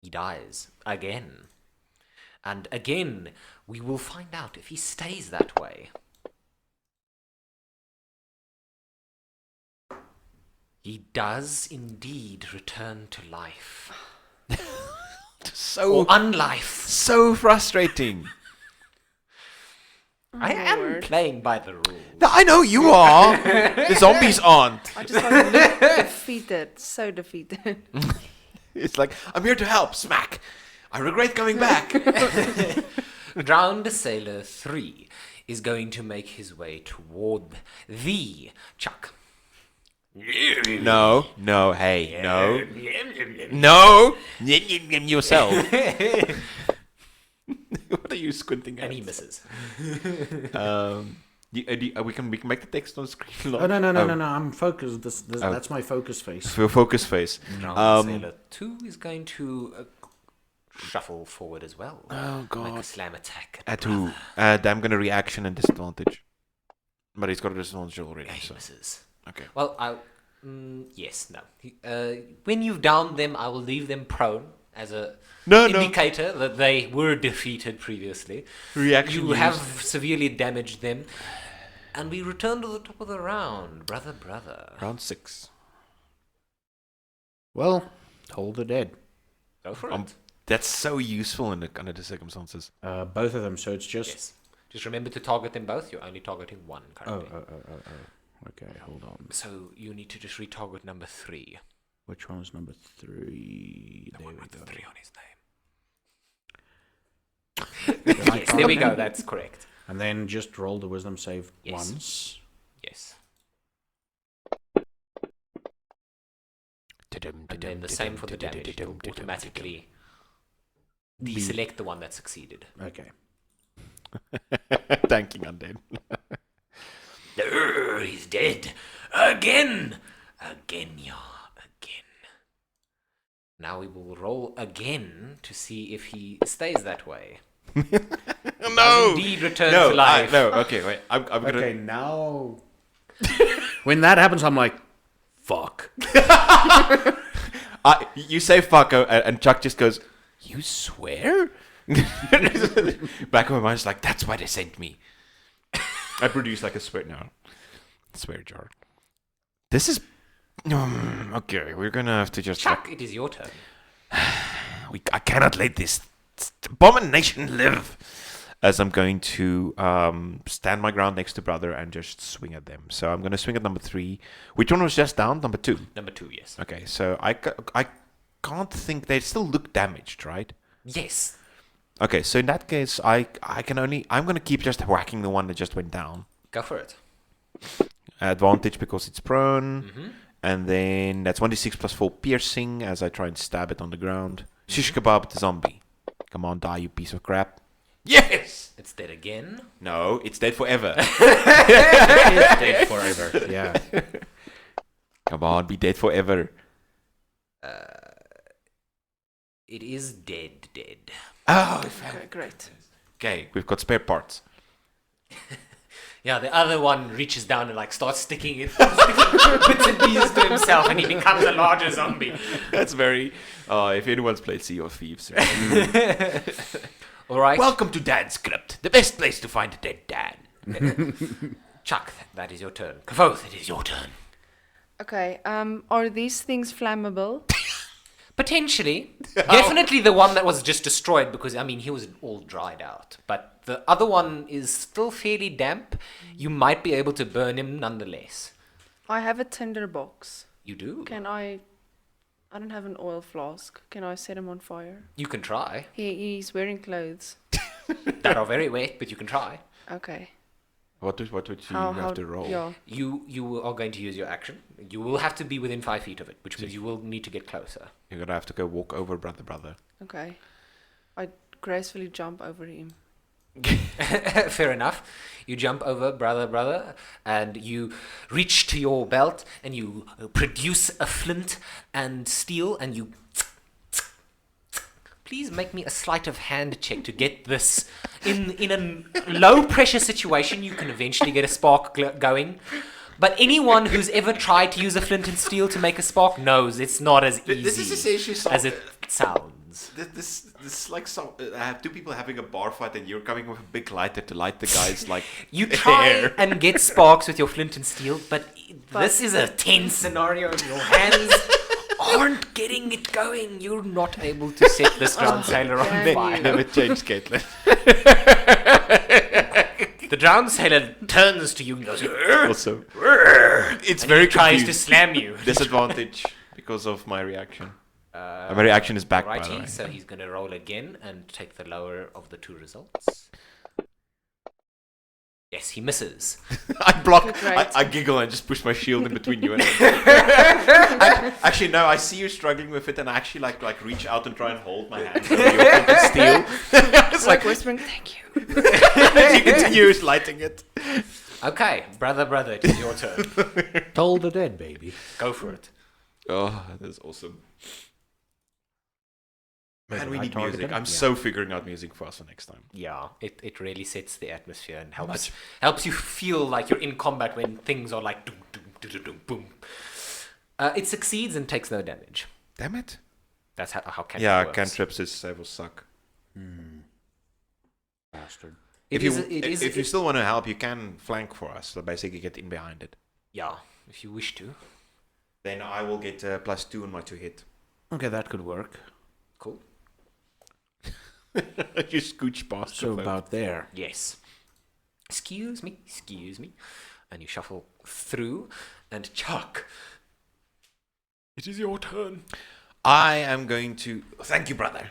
He dies again. And again, we will find out if he stays that way. He does indeed return to life.
So
Or unlife.
so frustrating.
I am
Lord.
playing by the rules.
No, I know you are. The zombies aren't.
I just want to look defeated. So defeated.
It's like, I'm here to help. Smack. I regret coming back.
Drowned Sailor 3 is going to make his way toward the Chuck.
No, hey, no. No. Yourself. What are you squinting at?
And he misses.
We can make the text on the screen.
Oh no! I'm focused. That's my focus face.
For focus face.
Drowned Sailor 2 is going to shuffle forward as well.
Oh
Make
god.
a slam attack.
At who? I'm gonna reaction and disadvantage. But he's got a disadvantage already.
Yeah, he
So
misses.
okay.
Well, yes, no. When you've downed them, I will leave them prone as a
No.
indicator that they were defeated previously.
Reaction.
You
used.
have severely damaged them. And we return to the top of the round. Brother.
round 6.
Well, hold the dead.
Go for
Um,
it.
That's so useful under the circumstances.
Both of them. So it's just.
Yes. Just remember to target them both. You're only targeting one
Oh.
currently.
Okay, hold on.
So you need to just retarget number 3.
Which one was number 3? There we go.
3 on his name. Yes, there we go. That's correct.
And then just roll the wisdom save
Yes.
once.
Yes. And then the same for the damage. It'll automatically deselect the one that succeeded.
Okay.
Thanking undead.
He's dead. Again. Again, yeah. Again.
Now we will roll again to see if he stays that way.
No!
Indeed return
No,
to life.
no, okay, wait. I'm gonna...
Okay, now... when that happens, I'm like, fuck.
You say fuck, and Chuck just goes, you swear? Back of my mind's like, that's why they sent me. I produce like a swear jar. This is... okay, we're gonna have to just...
Chuck, it is your turn.
I cannot let this abomination live. As I'm going to stand my ground next to brother and just swing at them. So I'm going to swing at number 3. Which one was just down? Number 2.
Number 2, yes.
Okay, so I can't think... They still look damaged, right?
Yes.
Okay, so in that case, I can only... I'm going to keep just whacking the one that just went down.
Go for it.
Advantage because it's prone.
Mm-hmm.
And then that's 1d6 plus 4 piercing as I try and stab it on the ground. Shish kebab the zombie. Come on, die, you piece of crap. Yes!
It's dead again.
No, it's dead forever.
It's dead forever. Yeah.
Come on, be dead forever.
It is dead.
Oh,
Okay, great.
okay, we've got spare parts.
Yeah, the other one reaches down and like starts sticking bits and pieces to himself, and he becomes a larger zombie.
That's very... if anyone's played Sea of Thieves.
All right.
Welcome to Dad's Crypt, the best place to find a dead dad.
Chuck, that is your turn. Kavoth, it is your turn.
Okay, are these things flammable?
Potentially. Definitely the one that was just destroyed because, I mean, he was all dried out. But the other one is still fairly damp. You might be able to burn him nonetheless.
I have a tinder box.
You do.
Can I don't have an oil flask. Can I set him on fire?
You can try.
He's wearing clothes.
That are very wet, but you can try.
Okay.
What would you have to roll?
Yeah.
You are going to use your action. You will have to be within 5 feet of it, which means you will need to get closer.
You're gonna have to go walk over brother.
Okay. I gracefully jump over him.
Fair enough. You jump over brother, and you reach to your belt, and you produce a flint and steel, and you... Please make me a sleight of hand check to get this in a low pressure situation. You can eventually get a spark going. But anyone who's ever tried to use a flint and steel to make a spark knows it's not as easy
This is essentially
as it sounds.
This is like some... I have two people having a bar fight and you're coming with a big lighter to light the guy's like
You try
hair.
and get sparks with your flint and steel, but this is a tense scenario and your hands aren't getting it going. You're not able to set this drowned sailor on
damn
fire.
you.
Never change, Caitlin.
The drowned sailor turns to you and goes, "Urgh,"
Also, it's
and
very
he tries to
confused.
slam you.
Disadvantage because of my reaction. My reaction is back, by the way.
Righty, so he's going to roll again and take the lower of the 2 results. Yes, he misses.
I block.
Great.
I giggle and just push my shield in between you and him. Actually, no. I see you struggling with it, and I actually like reach out and try and hold my hand over your flint steel. It's
Like whispering, thank you.
as you continue lighting it.
Okay, brother, it is your turn.
Toll the dead, baby.
Go for it.
Oh, that's awesome. Man, we
I
need
target
music.
him?
I'm
Yeah.
so figuring out music for us for next time.
Yeah, it really sets the atmosphere and helps you feel like you're in combat when things are like doom, doom, doom, doom, doom, boom. It succeeds and takes no damage.
Damn it.
That's how cantrip
Yeah,
works.
cantrips will suck.
Bastard.
It
If you still want to help, you can flank for us. So basically, get in behind it.
Yeah, if you wish to.
Then I will get +2 on my 2 hit.
Okay, that could work.
Cool.
You scooch past.
So
the
about there.
Yes. Excuse me. And you shuffle through, and Chuck,
It is your turn.
I am going to. Thank you, brother.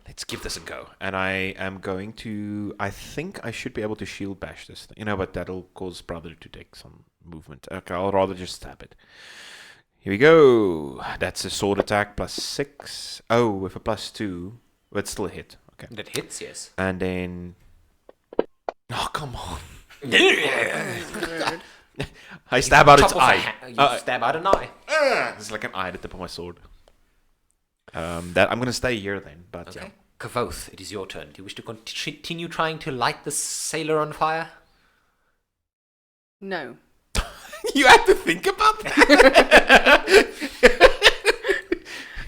Let's give this a go. And I am going to. I think I should be able to shield bash this thing. But that'll cause brother to take some movement. Okay, I'll rather just stab it. Here we go. That's a sword attack +6. Oh, with a +2. But still a hit. Okay.
That hits, yes.
And then. Oh, come on.
Rude.
I stab out its
Top of a
eye.
you stab out an eye.
It's like an eye at the tip of my sword. That I'm gonna stay here then, but
Okay. Kavoth, it is your turn. Do you wish to continue trying to light the sailor on fire?
No.
yeah. You have to think about that.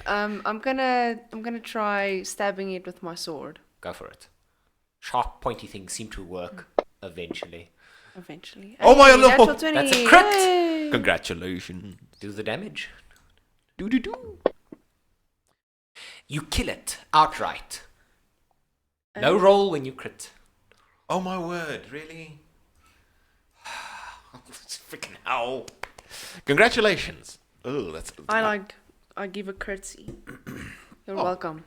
I'm gonna try stabbing it with my sword
Go for it. Sharp, pointy things seem to work eventually.
eventually.
Oh my
Hey,
lord!
natural 20.
That's a crit!
Yay!
Congratulations.
Do the damage.
Do.
You kill it outright. No roll when you crit.
Oh my word! Really? Freaking hell! Congratulations. Oh, that's.
I give a curtsy. You're welcome.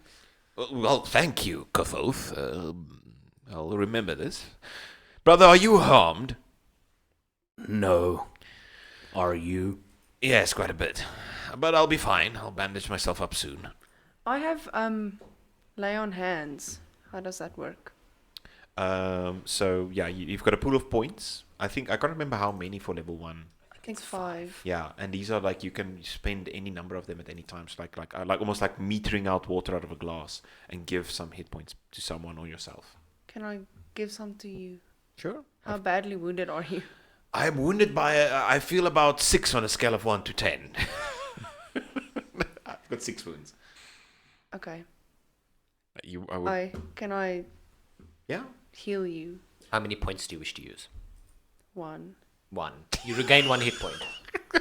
Well, thank you, Kothoth. I'll remember this. Brother, are you harmed?
No. Are you?
Yes, quite a bit. But I'll be fine. I'll bandage myself up soon.
I have lay on hands. How does that work?
So yeah, you've got a pool of points. I think I can't remember how many for level 1.
I think 5.
Yeah, and these are like you can spend any number of them at any time. So like almost like metering out water out of a glass and give some hit points to someone or yourself.
Can I give some to you?
Sure.
How badly wounded are you?
I'm wounded by I feel about 6 on a scale of 1 to 10. I've got 6 wounds.
Okay.
I would.
Can I
Yeah.
heal you?
How many points do you wish to use?
1.
1. You regain 1 hit point.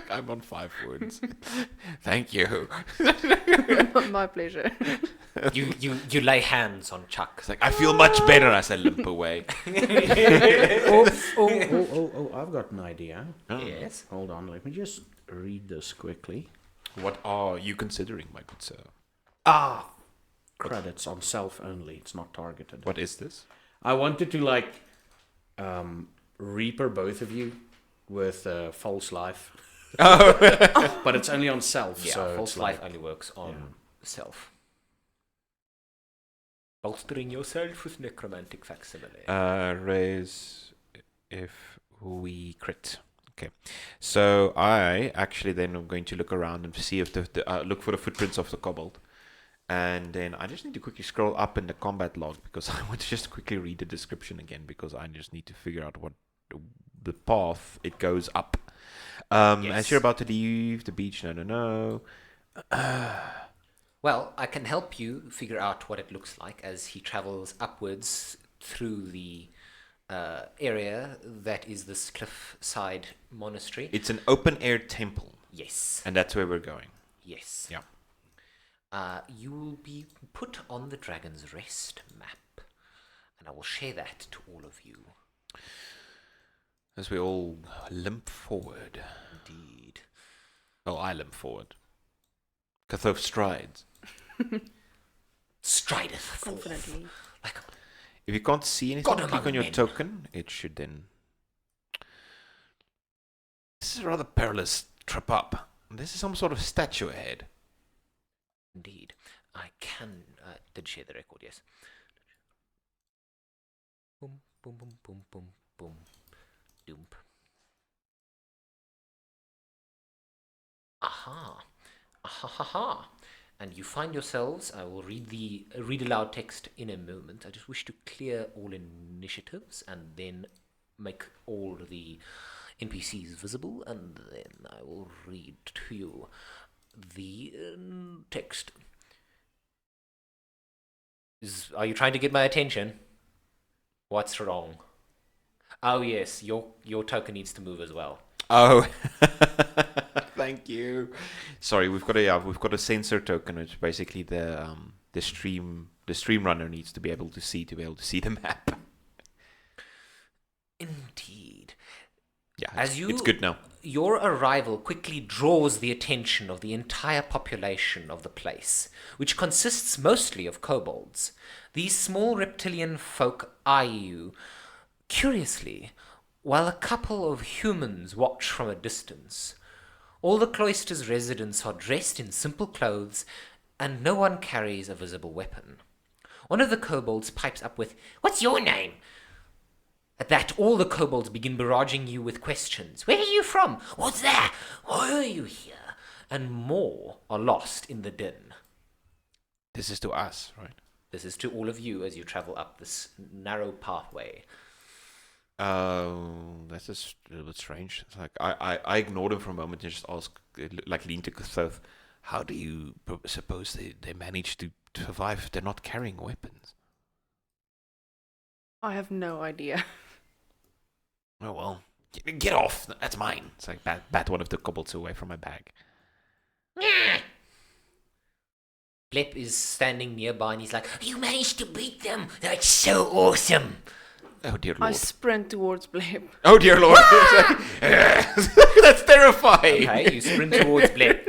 I'm on 5 wounds. Thank you.
My pleasure.
You lay hands on Chuck.
It's like I feel much better as I limp away.
Oh, I've got an idea.
Yes.
Hold on, let me just read this quickly.
What are you considering, my good sir?
Ah,
Credits on self only, it's not targeted.
What is this?
I wanted to Reaper both of you with false life. But it's only on self,
yeah.
so
False
it's
life
like,
only works on self. Bolstering yourself with necromantic facsimile.
Raise if we crit. Okay. So I actually then am going to look around and see if look for the footprints of the kobold. And then I just need to quickly scroll up in the combat log because I want to just quickly read the description again because I just need to figure out what the path it goes up. As you're about to leave the beach, no.
Well, I can help you figure out what it looks like as he travels upwards through the area that is this cliffside monastery.
It's an open air temple,
Yes.
and that's where we're going.
Yes.
Yeah.
You will be put on the Dragon's Rest map, and I will share that to all of you.
As we all limp forward.
Indeed.
Oh, I limp forward. Kathof strides.
Strideth forth.
Confidently.
Like
If you can't see anything,
God
click
among
on your
men.
token. It should then. This is a rather perilous trip up. This is some sort of statue ahead.
indeed. I did share the record, yes. Boom, boom, boom, boom, boom, boom. Doomp. Aha. Aha, ha, ha. And you find yourselves, I will read aloud text in a moment. I just wish to clear all initiatives and then make all the NPCs visible, and then I will read to you the text. Are you trying to get my attention? What's wrong? Oh yes, your token needs to move as well.
Oh, thank you. Sorry, we've got a sensor token, which basically the stream runner needs to be able to see the map.
Indeed.
Yeah,
As
it's good now.
your arrival quickly draws the attention of the entire population of the place, which consists mostly of kobolds. These small reptilian folk eye you curiously, while a couple of humans watch from a distance. All the cloister's residents are dressed in simple clothes, and no one carries a visible weapon. One of the kobolds pipes up with, "What's your name?" At that, all the kobolds begin barraging you with questions. "Where are you from? What's that? Why are you here?" And more are lost in the din.
This is to us, right?
This is to all of you as you travel up this narrow pathway.
That's just a little bit strange. It's like I ignored him for a moment and just asked, like lean to Kuthoth, how do you suppose they manage to survive if they're not carrying weapons?
I have no idea.
Oh well, get off. That's mine. It's like bat one of the kobolds away from my bag.
Blep is standing nearby and he's like,
You managed to beat them. That's so awesome.
Oh dear
I
lord.
sprint towards Blip.
Oh dear lord. That's terrifying.
okay, you sprint towards Blep.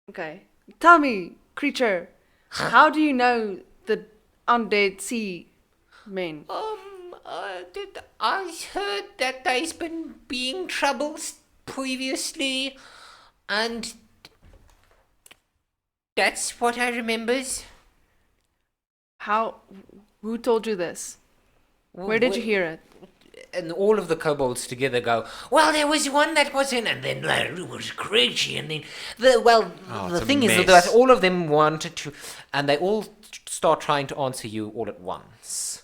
Okay. Tell me, creature, how do you know the undead sea men?
I heard that there's been being troubles previously, and that's what I remembers.
How? Who told you this? Where did you hear it?
And all of the kobolds together go,
Well, there was one that wasn't, and then it was crazy, and then
Oh,
the
it's a
thing is
mess.
that all of them wanted to, and they all start trying to answer you all at once.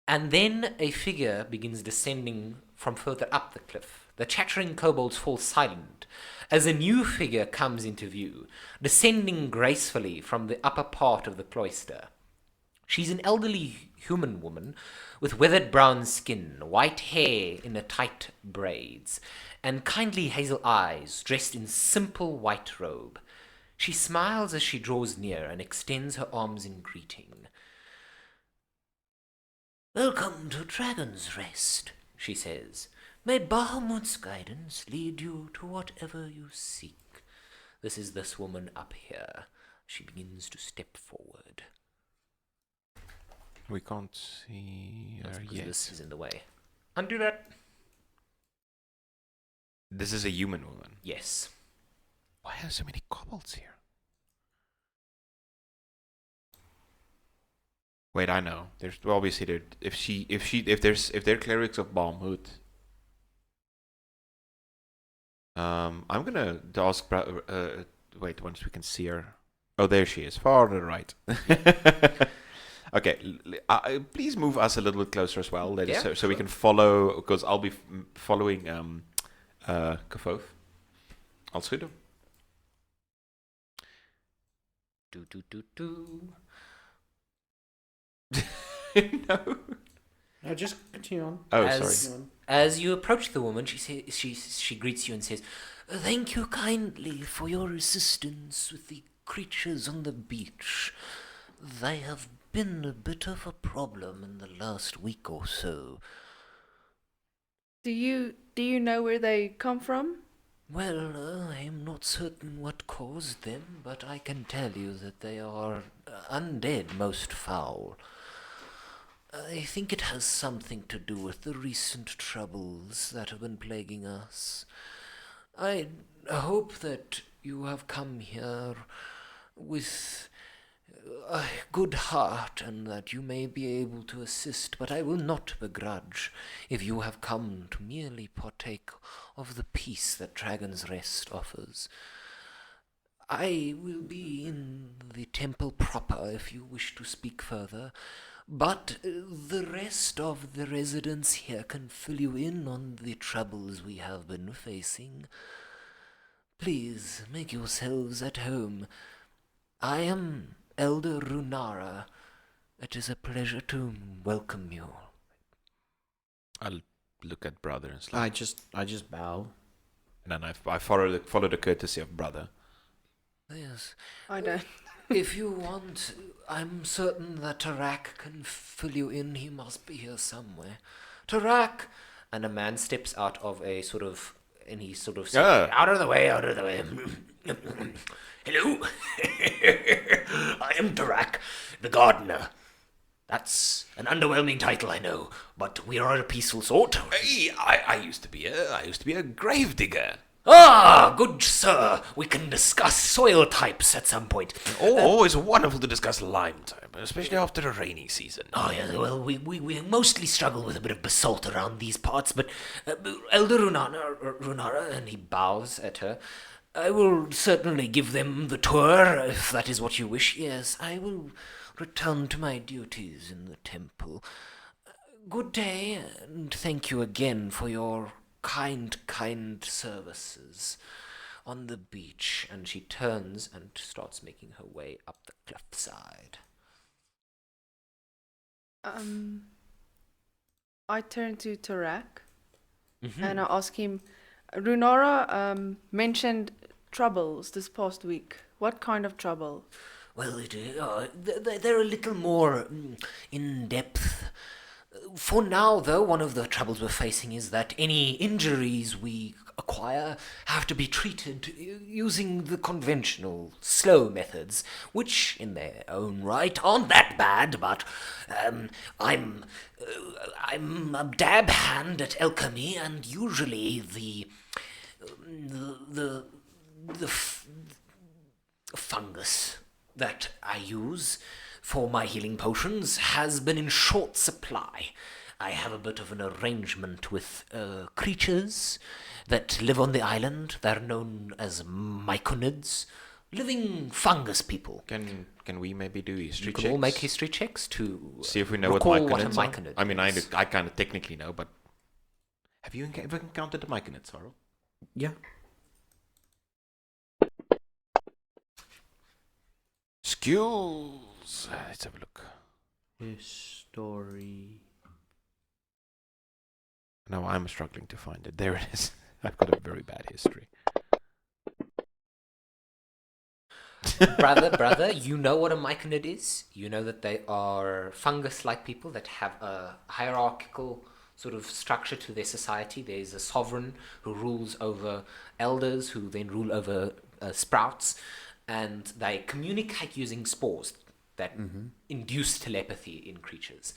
And then a figure begins descending from further up the cliff. The chattering kobolds fall silent as a new figure comes into view, descending gracefully from the upper part of the cloister. She's an elderly human woman with weathered brown skin, white hair in a tight braids, and kindly hazel eyes, dressed in simple white robe. She smiles as she draws near and extends her arms in greeting.
Welcome to Dragon's Rest,
She says,
May Bahamut's guidance lead you to whatever you seek.
"This is this woman up here." She begins to step forward.
We can't see
That's
her
because
yet.
this is in the way. Undo that.
This is a human woman.
Yes.
Why are so many kobolds here? Wait, I know. There's obviously there. If they're clerics of Balmhood, I'm gonna ask. Wait, once we can see her. Oh, there she is, far to the right. Okay, please move us a little bit closer as well,
Yeah,
so we can follow. Because I'll be following Kavoth. I'll shoot him.
Do.
No.
No, just continue on.
Oh,
As-
sorry.
As you approach the woman, she greets you and says,
Thank you kindly for your assistance with the creatures on the beach. They have been a bit of a problem in the last week or so.
Do you know where they come from?
Well, I am not certain what caused them, but I can tell you that they are undead most foul. I think it has something to do with the recent troubles that have been plaguing us. I hope that you have come here with a good heart and that you may be able to assist, but I will not begrudge if you have come to merely partake of the peace that Dragon's Rest offers. I will be in the temple proper if you wish to speak further, but the rest of the residents here can fill you in on the troubles we have been facing. Please make yourselves at home. I am Elder Runara. It is a pleasure to welcome you.
I'll look at brother and slap.
I just bow.
And then I follow the courtesy of brother.
Yes.
I don't.
If you want, I'm certain that Tarak can fill you in. He must be here somewhere.
Tarak! And a man steps out of a sort of, and he sort of says,
Yeah.
out of the way, out of the way. Hello, I am Tarak, the gardener. That's an underwhelming title, I know, but we are a peaceful sort.
Hey, I used to be a gravedigger.
Ah, good sir, we can discuss soil types at some point.
Always wonderful to discuss lime time, especially after a rainy season.
Oh, yeah, well, we mostly struggle with a bit of basalt around these parts, but Elder Runara, and he bows at her, I will certainly give them the tour, if that is what you wish. Yes, I will return to my duties in the temple. Good day, and thank you again for your kind services on the beach. And she turns and starts making her way up the cliffside.
I turn to Tarak and I ask him, Runara mentioned troubles this past week. What kind of trouble?
Well, they're a little more in depth. For now, though, one of the troubles we're facing is that any injuries we acquire have to be treated using the conventional slow methods, which, in their own right, aren't that bad. But I'm a dab hand at alchemy, and usually the fungus that I use for my healing potions has been in short supply. I have a bit of an arrangement with creatures that live on the island. They're known as myconids, living fungus people.
Can we maybe do history
You
checks?
can all make history checks to
See if we know
recall
what
what a
myconids are.
myconid
I mean,
is.
I kind of technically know, but have you ever encountered a myconid, Sorrel?
Yeah.
Skills. Let's have a look.
History.
No, I'm struggling to find it. There it is. I've got a very bad history.
brother, you know what a myconid is. You know that they are fungus-like people that have a hierarchical sort of structure to their society. There's a sovereign who rules over elders, who then rule over sprouts, and they communicate using spores that induce telepathy in creatures.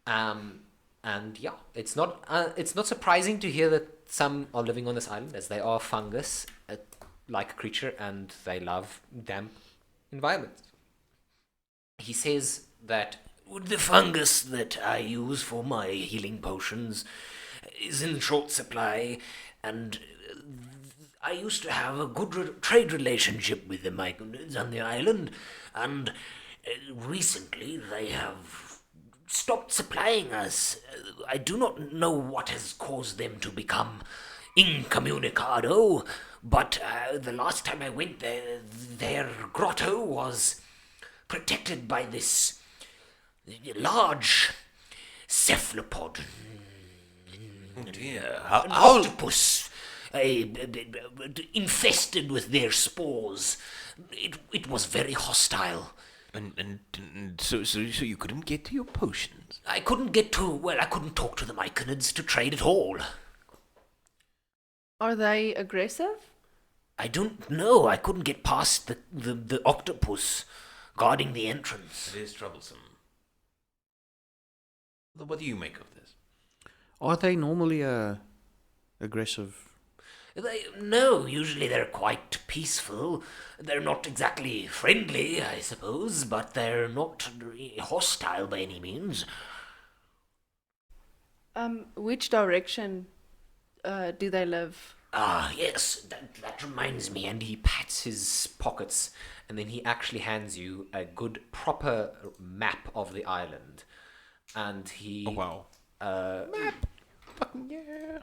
And yeah, it's not surprising to hear that some are living on this island, as they are fungus, like a creature, and they love damp environments. He says that the fungus that I use for my healing potions is in short supply, and I used to have a good trade relationship with the Myconids on the island, and recently they have stopped supplying us. I do not know what has caused them to become incommunicado, but the last time I went there, their grotto was protected by this large cephalopod. An octopus infested with their spores. It was very hostile.
And so you couldn't get to your potions?
I couldn't talk to the Myconids to trade at all.
Are they aggressive?
I don't know. I couldn't get past the octopus guarding the entrance.
It is troublesome. What do you make of this?
Are they normally aggressive?
No, usually they're quite peaceful. They're not exactly friendly, I suppose, but they're not hostile by any means.
Which direction do they live?
Ah, yes, that reminds me. And he pats his pockets, and then he actually hands you a good, proper map of the island. And he...
Oh, wow.
Map!
Fucking yeah.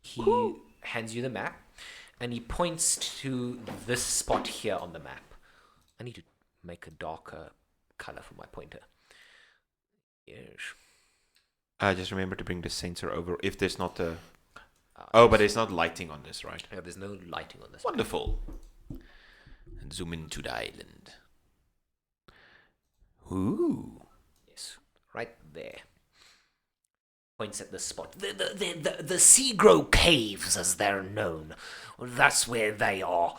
He hands you the map, and he points to this spot here on the map. I need to make a darker color for my pointer. Yes.
Just remember to bring the sensor over if there's not a... Oh, but it's not lighting on this, right?
Yeah, there's no lighting on this.
Wonderful. And zoom into the island. Ooh.
Yes, right there. Points at the spot. The Seagrow Caves, as they're known. That's where they are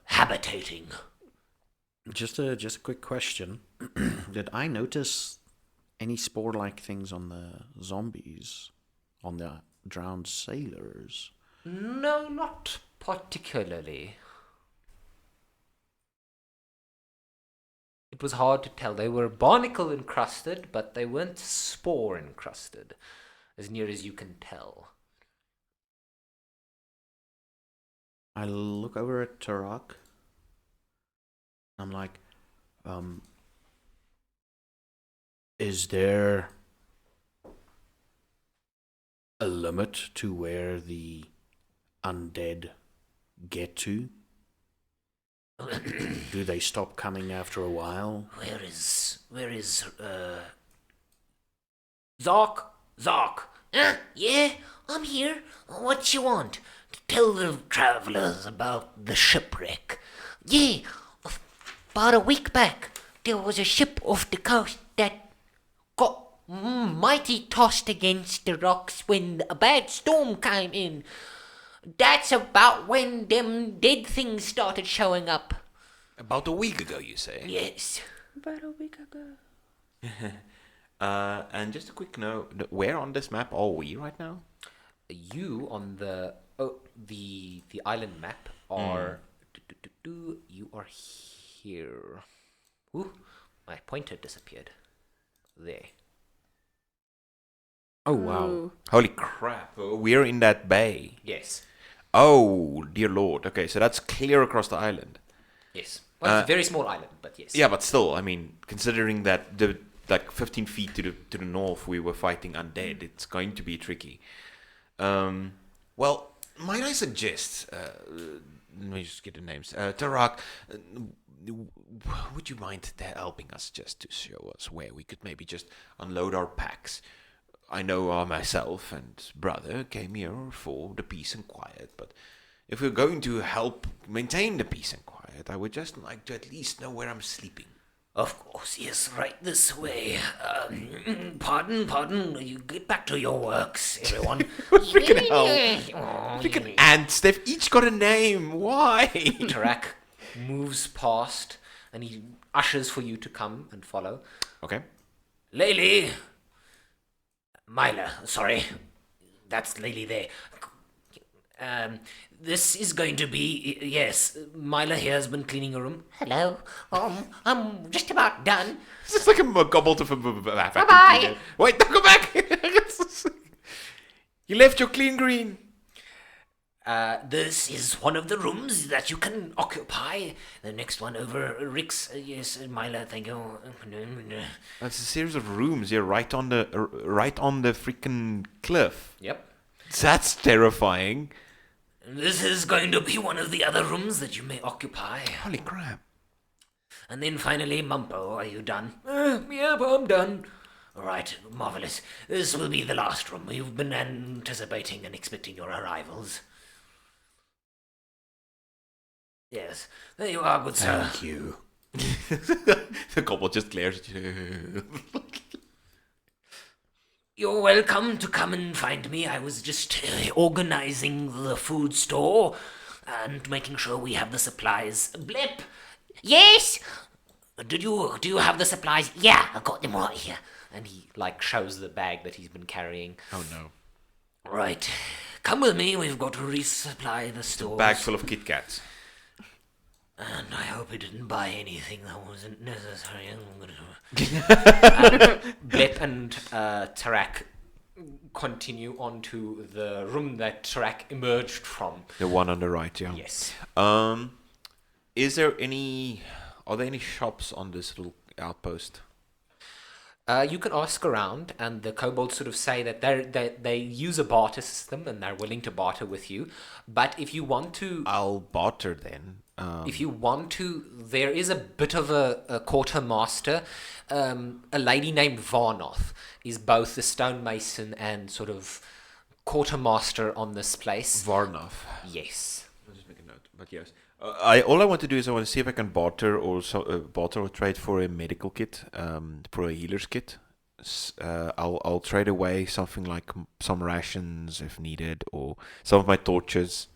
habitating.
Just a quick question. Did I notice any spore-like things on the zombies, on the drowned sailors?
No, not particularly. It was hard to tell. They were barnacle encrusted, but they weren't spore encrusted, as near as you can tell.
I look over at Tarak. I'm like, is there a limit to where the undead get to? Do they stop coming after a while?
Where is
Zark!
yeah, I'm here. What you want? Tell the travelers about the shipwreck. Yeah, about a week back, there was a ship off the coast that got mighty tossed against the rocks when a bad storm came in. That's about when them dead things started showing up.
About a week ago, you say?
Yes.
About a week ago.
And just a quick note, where on this map are we right now?
You on the island map are you are here. Ooh, my pointer disappeared. There.
Oh, wow.
Ooh.
Holy crap, we're in that bay.
Yes.
Oh, dear lord. Okay, so that's clear across the island.
Yes. Well, it's a very small island, but yes.
Yeah, but still, I mean, considering that the 15 feet to the north we were fighting undead, it's going to be tricky. Well, might I suggest, let me just get the names. Tarak, would you mind helping us just to show us where we could maybe just unload our packs? I know myself and brother came here for the peace and quiet, but if we're going to help maintain the peace and quiet, I would just like to at least know where I'm sleeping.
Of course, yes, right this way. Pardon, you get back to your works, everyone.
Freaking hell.
Oh,
Freaking ants, they've each got a name. Why?
Tarak moves past and he ushers for you to come and follow.
Okay.
Laylee. Myla, sorry. That's Laylee there. This is going to be, yes, Myla here has been cleaning her room. Hello. I'm just about done.
This is like a gobbled of a vacuum
Bye-bye.
cleaner. Wait, don't go back. You left your clean green.
This is one of the rooms that you can occupy. The next one over, Rick's. Yes, Myla, thank you.
That's a series of rooms here, right on the freaking cliff.
Yep.
That's terrifying.
This is going to be one of the other rooms that you may occupy.
Holy crap.
And then finally, Mumpo, are you done? Yep, I'm done. All right, marvelous. This will be the last room. We've been anticipating and expecting your arrivals. Yes, there you are, good sir.
Thank you.
The gobble just glares at you.
You're welcome to come and find me. I was just organizing the food store and making sure we have the supplies. Blip! Yes? Do you have the supplies? Yeah, I got them right here.
And he shows the bag that he's been carrying.
Oh no.
Right. Come with me. We've got to resupply the store.
Bag full of Kit Kats.
And I hope he didn't buy anything that wasn't necessary.
Blip and Tarak continue on to the room that Tarak emerged from.
The one on the right, yeah.
Yes.
Are there any shops on this little outpost?
You can ask around, and the kobolds sort of say that they use a barter system and they're willing to barter with you. But if you want to,
I'll barter then.
if you want to, there is a bit of a quartermaster. A lady named Varnoth is both the stonemason and sort of quartermaster on this place.
Varnov.
Yes.
I'll just make a note. But yes, all I want to do is I want to see if I can barter or trade for a medical kit, for a healer's kit. I'll trade away something like some rations if needed, or some of my torches,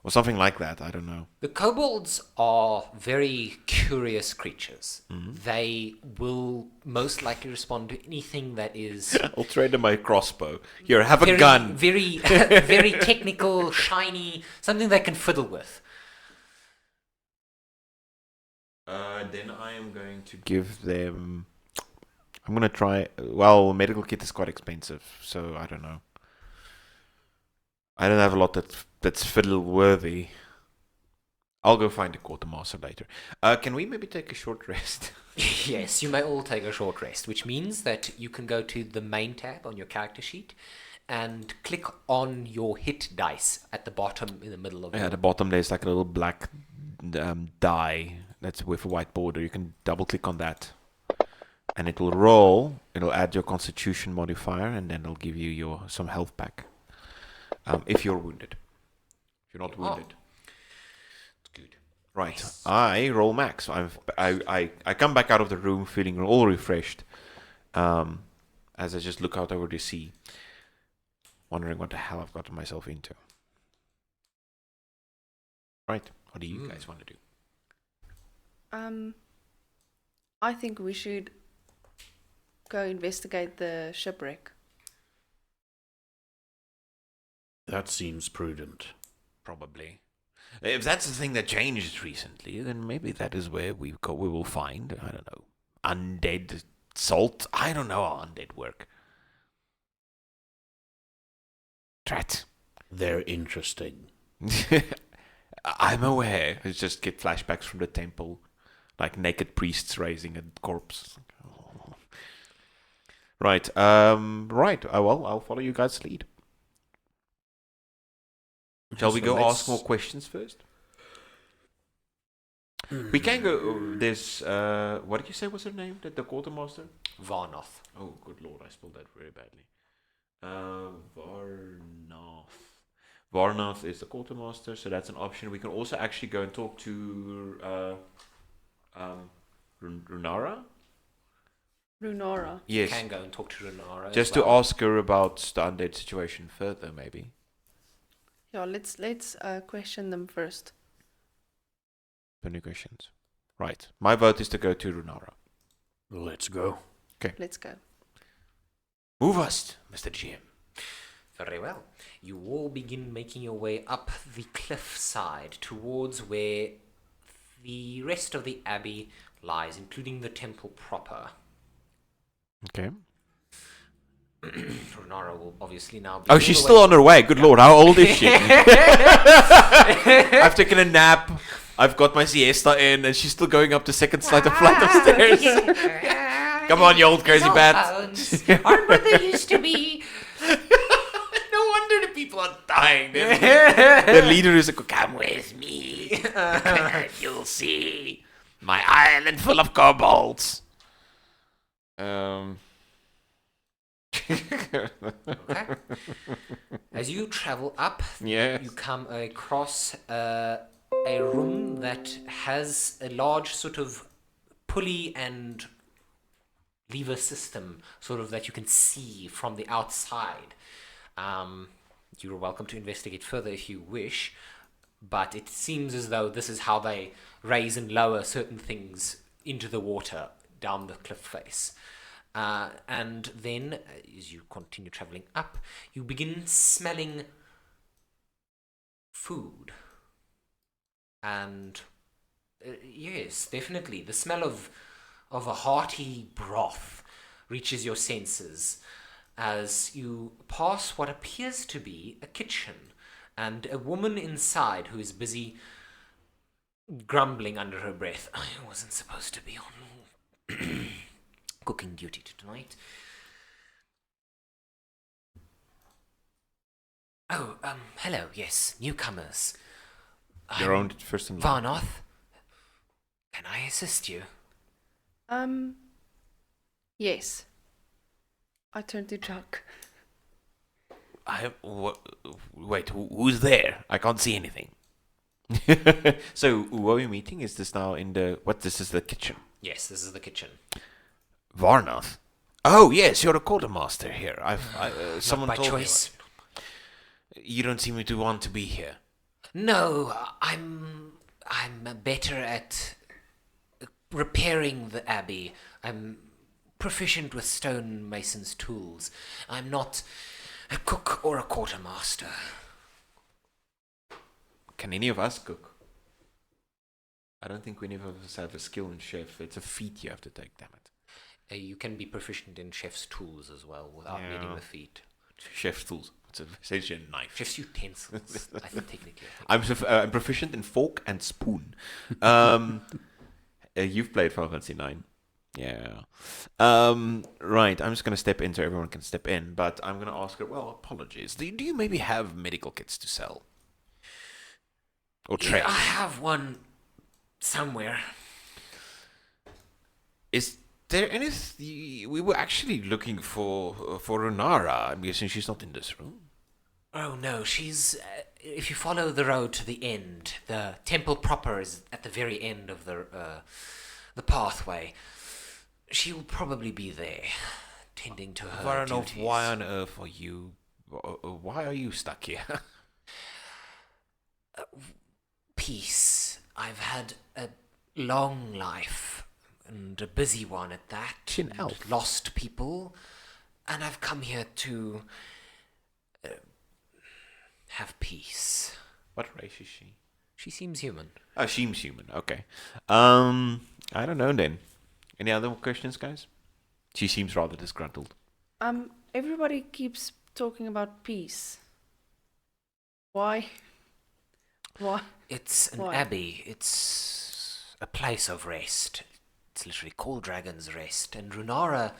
or something like that. I don't know.
The kobolds are very curious creatures. They will most likely respond to anything that is
I'll trade them my crossbow. Here, have a
very,
gun.
very, very technical, shiny, something they can fiddle with.
Then I am going to give them. I'm gonna try. Well, medical kit is quite expensive, so I don't know. I don't have a lot that's fiddle worthy. I'll go find a quartermaster later. Can we maybe take a short rest?
Yes, you may all take a short rest, which means that you can go to the main tab on your character sheet and click on your hit dice at the bottom in the middle of
Yeah,
your
at the bottom there's like a little black die that's with a white border. You can double click on that, and it will roll. It'll add your Constitution modifier, and then it'll give you some health back. If you're wounded. If you're not wounded.
It's good.
Right.
Yes.
I roll max. I come back out of the room feeling all refreshed. As I just look out over the sea, wondering what the hell I've gotten myself into. Right. What do you guys want to do?
I think we should go investigate the shipwreck.
That seems prudent.
Probably. If that's the thing that changed recently, then maybe that is where we will find, I don't know, undead salt. I don't know how undead work. Drat.
They're interesting.
I'm aware. I just get flashbacks from the temple, like naked priests raising a corpse. Right. Right. Well, I'll follow you guys' lead. Shall we
So
go
let's-
ask more questions first? We can go. There's. What did you say was her name? The quartermaster?
Varnoth.
Oh, good lord! I spelled that very badly. Varnoth. Varnoth is the quartermaster, so that's an option. We can also actually go and talk to Runara.
Runora.
Yes.
Can go and talk to Renara.
Just to ask her about the undead situation further, maybe.
Yeah, let's question them first.
Any questions? Right. My vote is to go to Runara.
Let's go.
Let's go.
Move us, Mr. GM.
Very well. You all begin making your way up the cliff side towards where the rest of the abbey lies, including the temple proper.
Okay.
Renara will obviously now be
Oh,
all
she's
the
still
way-
on her way. Good lord, how old is she? I've taken a nap. I've got my siesta in, and she's still going up the second flight of stairs. Come on, you old crazy bat.
Aren't what they used to be?
No wonder the people are dying. The leader is like, come with me. You'll see my island full of kobolds.
Okay. As you travel up,
Yes.
you come across a room that has a large sort of pulley and lever system, sort of that you can see from the outside. You're welcome to investigate further if you wish, but it seems as though this is how they raise and lower certain things into the water down the cliff face. And then, as you continue traveling up, you begin smelling food. And yes, definitely, the smell of a hearty broth reaches your senses as you pass what appears to be a kitchen and a woman inside who is busy grumbling under her breath. I wasn't supposed to be on cooking duty tonight. Oh, hello, yes, newcomers.
Your
I'm
own first and last.
Varnoth. Can I assist you?
Yes. I turn to Chuck.
Wait, who's there? I can't see anything. So, who are we meeting? Is this now in the... What, this is the kitchen?
Yes, this is the kitchen.
Varnoth. Oh yes, you're a quartermaster here. Someone
by
told
choice.
me. You don't seem to want to be here.
No, I'm better at repairing the abbey. I'm proficient with stonemason's tools. I'm not a cook or a quartermaster.
Can any of us cook? I don't think any of us have a skill in chef. It's a feat you have to take, damn it.
You can be proficient in chef's tools as well without needing
Yeah.
the feat.
Chef's tools. It's essentially a knife.
Chef's utensils, I think technically.
I'm proficient in fork and spoon. You've played Final Fantasy 9. Yeah. Right. I'm just gonna step in so everyone can step in, but I'm gonna ask her. Well, apologies. Do you maybe have medical kits to sell or trade?
I have one somewhere.
Is there anything we were actually looking for Runara? I'm guessing she's not in this room.
Oh no, she's. If you follow the road to the end, the temple proper is at the very end of the pathway. She'll probably be there, tending to her
Varanov,
duties.
why on earth are you? Why are you stuck here?
Peace. I've had a long life, and a busy one at that.
She's an
and
elf.
Lost people, and I've come here to have peace.
What race is she?
She seems human.
Oh, she's human. Okay. I don't know then. Any other questions, guys? She seems rather disgruntled.
Everybody keeps talking about peace. Why? Why?
It's an
Why?
abbey. It's a place of rest. It's literally called Dragon's Rest. And Runara,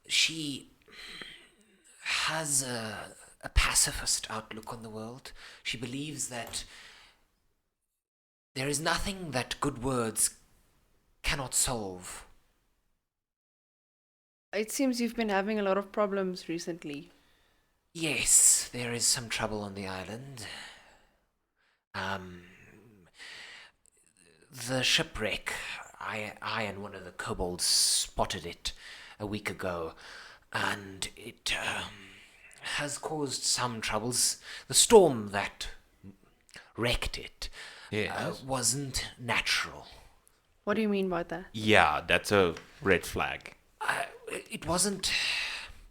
she has a pacifist outlook on the world. She believes that there is nothing that good words cannot solve.
It seems you've been having a lot of problems recently.
Yes, there is some trouble on the island. The shipwreck. I and one of the kobolds spotted it a week ago, and it has caused some troubles. The storm that wrecked it wasn't natural.
What do you mean by that?
Yeah, that's a red flag.
It wasn't.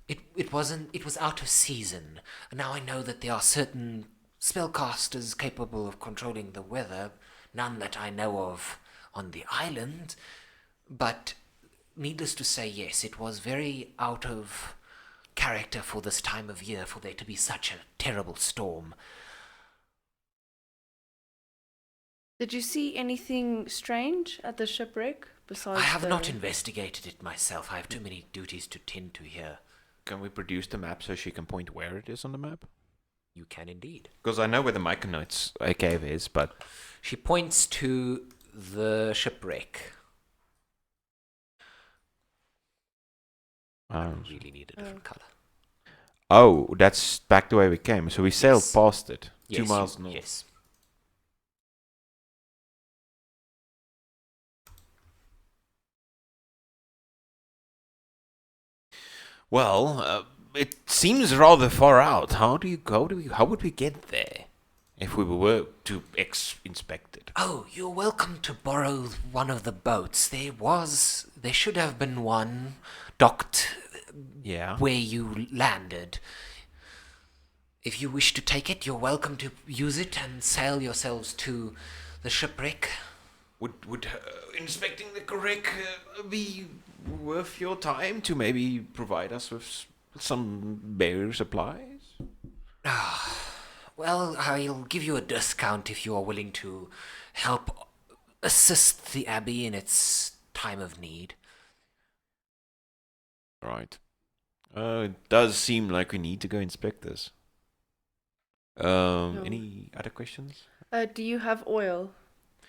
It wasn't. It was out of season. Now I know that there are certain spellcasters capable of controlling the weather. None that I know of on the island. But needless to say, yes, it was very out of character for this time of year for there to be such a terrible storm.
Did you see anything strange at the shipwreck besides
I have
the...
not investigated it myself. I have too many duties to tend to here.
Can we produce the map so she can point where it is on the map?
You can indeed.
Because I know where the Myconiotes cave is, but
She points to the shipwreck. I really need a different color.
oh, that's back the way we came. So we sailed
Yes.
past it,
Yes,
2 miles north.
Yes.
Well, it seems rather far out. How would we get there if we were to inspect it?
Oh, you're welcome to borrow one of the boats. There should have been one docked
Yeah.
where you landed. If you wish to take it, you're welcome to use it and sail yourselves to the shipwreck.
Would inspecting the correct be worth your time to maybe provide us with some bare supplies?
Well, I'll give you a discount if you are willing to help assist the abbey in its time of need.
Right. It does seem like we need to go inspect this. Any other questions?
do you have oil?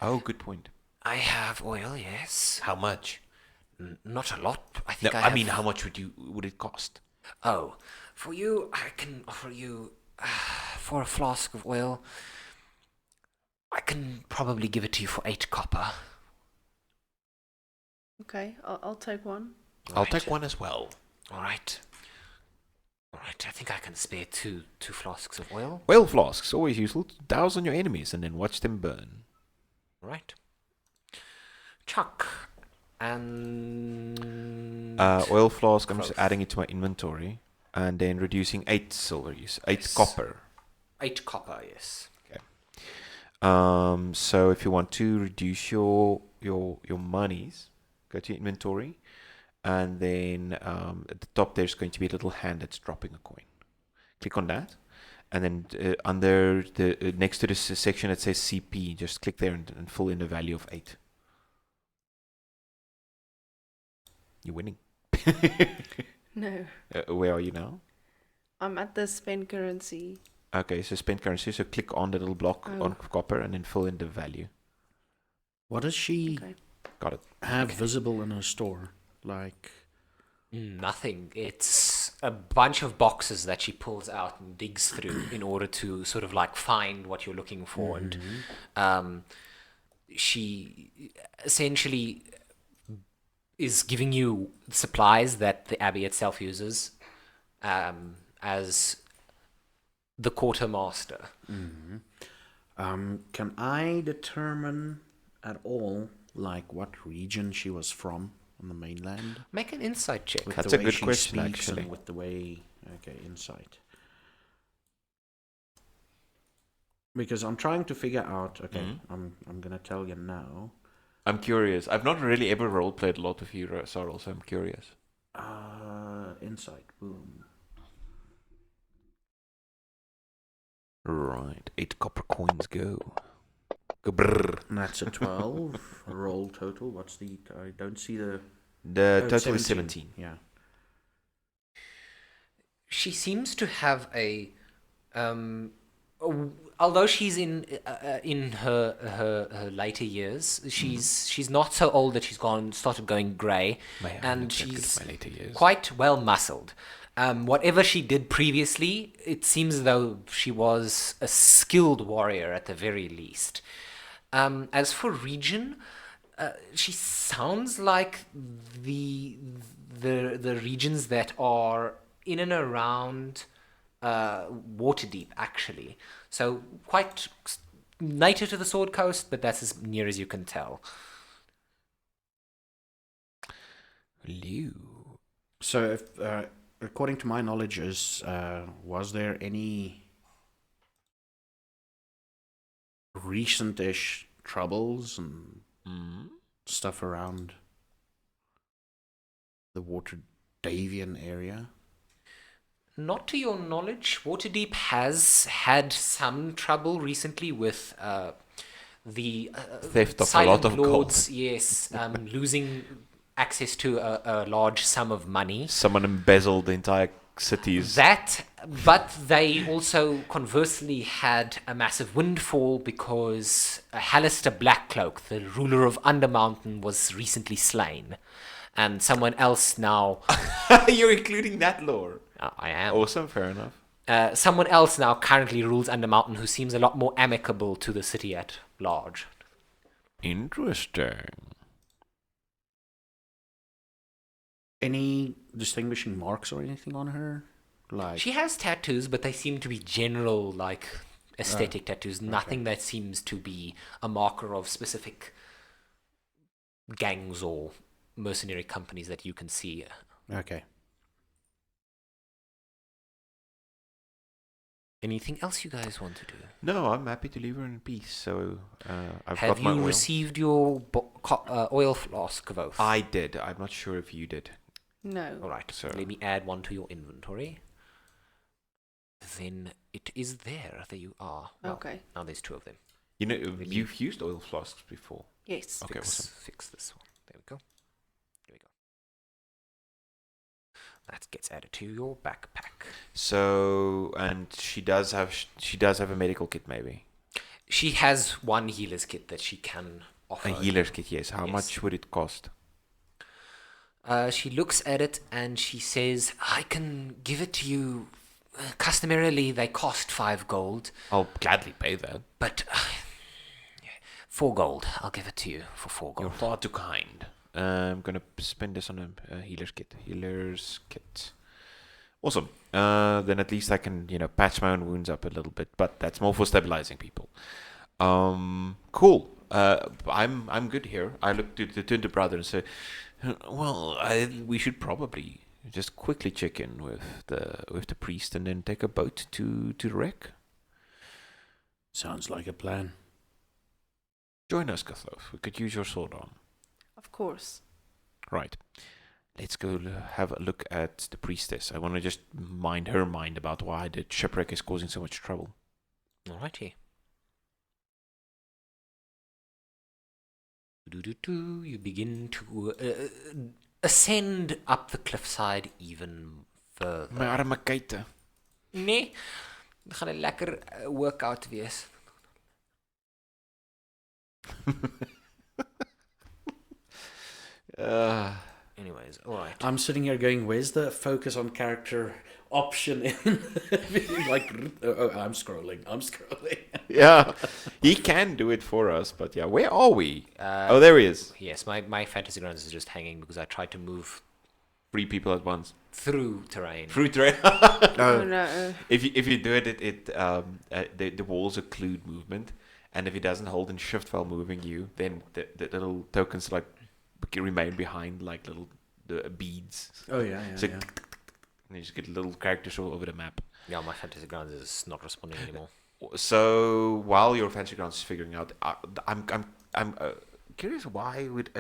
Oh, good point.
I have oil, yes.
How much?
Not a lot. I
No,
think
I
have...
mean, how much would it cost?
Oh, for you, I can offer you for a flask of oil. I can probably give it to you for 8 copper.
Okay, I'll take one.
I'll take one as well.
All right. All right. I think I can spare two flasks of oil.
Oil flasks, always useful. Douse on your enemies and then watch them burn.
All right. Chuck. And
Oil flask, I'm just
Growth.
adding it to my inventory. And then reducing 8 silver use, 8
Yes.
copper.
8 copper. Yes.
So if you want to reduce your monies, go to your inventory, and then at the top there's going to be a little hand that's dropping a coin. Click on that, and then under the next to this section that says CP, just click there and fill in the value of 8. You're winning.
No,
Where are you now?
I'm at the spend currency.
Okay, so spend currency. So click on the little block
Oh.
on copper and then fill in the value.
What does she
Okay.
Got it.
have visible in her store? Like,
Nothing. It's a bunch of boxes that she pulls out and digs through in order to sort of like find what you're looking for. And she essentially is giving you supplies that the abbey itself uses as the quartermaster.
can I determine at all, like, what region she was from on the mainland?
Make an insight check.
With
That's
the
a
way
good
she
question,
speaks and
actually.
with the way, okay, insight. Because I'm trying to figure out. Okay, I'm gonna tell you now.
I'm curious. I've not really ever role played a lot of you, Sorrel, so I'm curious.
Insight. Boom.
Right, 8 copper coins go. Go brrr.
And that's a 12 roll total. What's the? I don't see the.
The
Oh,
total is 17.
Yeah.
She seems to have although she's in her later years, she's not so old that she's started going grey, and she's
my later years.
quite well muscled. Whatever she did previously, it seems as though she was a skilled warrior at the very least. As for region, she sounds like the regions that are in and around Waterdeep, actually. So quite native to the Sword Coast, but that's as near as you can tell.
Liu.
So, if, according to my knowledge, was there any recent-ish troubles and stuff around the Waterdavian area?
Not to your knowledge, Waterdeep has had some trouble recently with the
Theft of a
Silent
lot of gold.
Lords, yes, losing access to a large sum of money.
Someone embezzled the entire cities.
But they also conversely had a massive windfall because Hallister Blackcloak, the ruler of Undermountain, was recently slain. And someone else now...
You're including that lore.
I am.
Awesome, fair enough.
Someone else now currently rules Undermountain who seems a lot more amicable to the city at large.
Interesting.
Any distinguishing marks or anything on her? Like,
She has tattoos, but they seem to be general, like, aesthetic tattoos. Nothing that seems to be a marker of specific gangs or mercenary companies that you can see.
okay.
Anything else you guys want to do?
No, I'm happy to leave her in peace. So I've
Have
got my
you
oil.
received your oil flask of oath?
I did. I'm not sure if you did.
No.
All right,
So-
let me add one to your inventory. Then it is there. There you are. Well,
Okay.
now there's 2 of them.
You know, you've used oil flasks before.
Yes.
Okay, awesome.
Fix this one. There we go. There we go. That gets added to your backpack.
So, and she does have a medical kit, maybe
She has one healer's kit that she can offer.
a healer's kit. Yes. How
Yes.
much would it cost?
She looks at it and she says, I can give it to you. Customarily, they cost 5 gold,
I'll gladly pay that.
but 4 gold. I'll give it to you for 4
You're
gold.
far too kind. I'm gonna spend this on a healer's kit. Healer's kit. Awesome. Then at least I can, patch my own wounds up a little bit. But that's more for stabilizing people. Cool. I'm good here. I look to the brother and say, well, we should probably just quickly check in with the priest and then take a boat to the wreck.
Sounds like a plan.
Join us, Guthlov. We could use your sword arm.
Of course.
Right. Let's go have a look at the priestess. I want to just mind her mind about why the shipwreck is causing so much trouble.
Alrighty. You begin to ascend up the cliffside even further.
My arme kuite.
Nee, dit gaan 'n lekker workout wees. Anyways, alright.
I'm sitting here going, where's the focus on character option in? Like, I'm scrolling.
Yeah, he can do it for us, but yeah, where are we? There he is.
Yes, my fantasy grounds is just hanging because I tried to move
3 people at once.
through terrain.
Through terrain.
Oh no.
If you do it, the walls occlude movement, and if he doesn't hold and shift while moving you, then the little tokens like remain behind like little beads.
Oh, yeah.
So and you just get little characters all over the map.
Yeah, my fantasy grounds is not responding anymore.
So while your fantasy grounds is figuring out, I'm curious, why would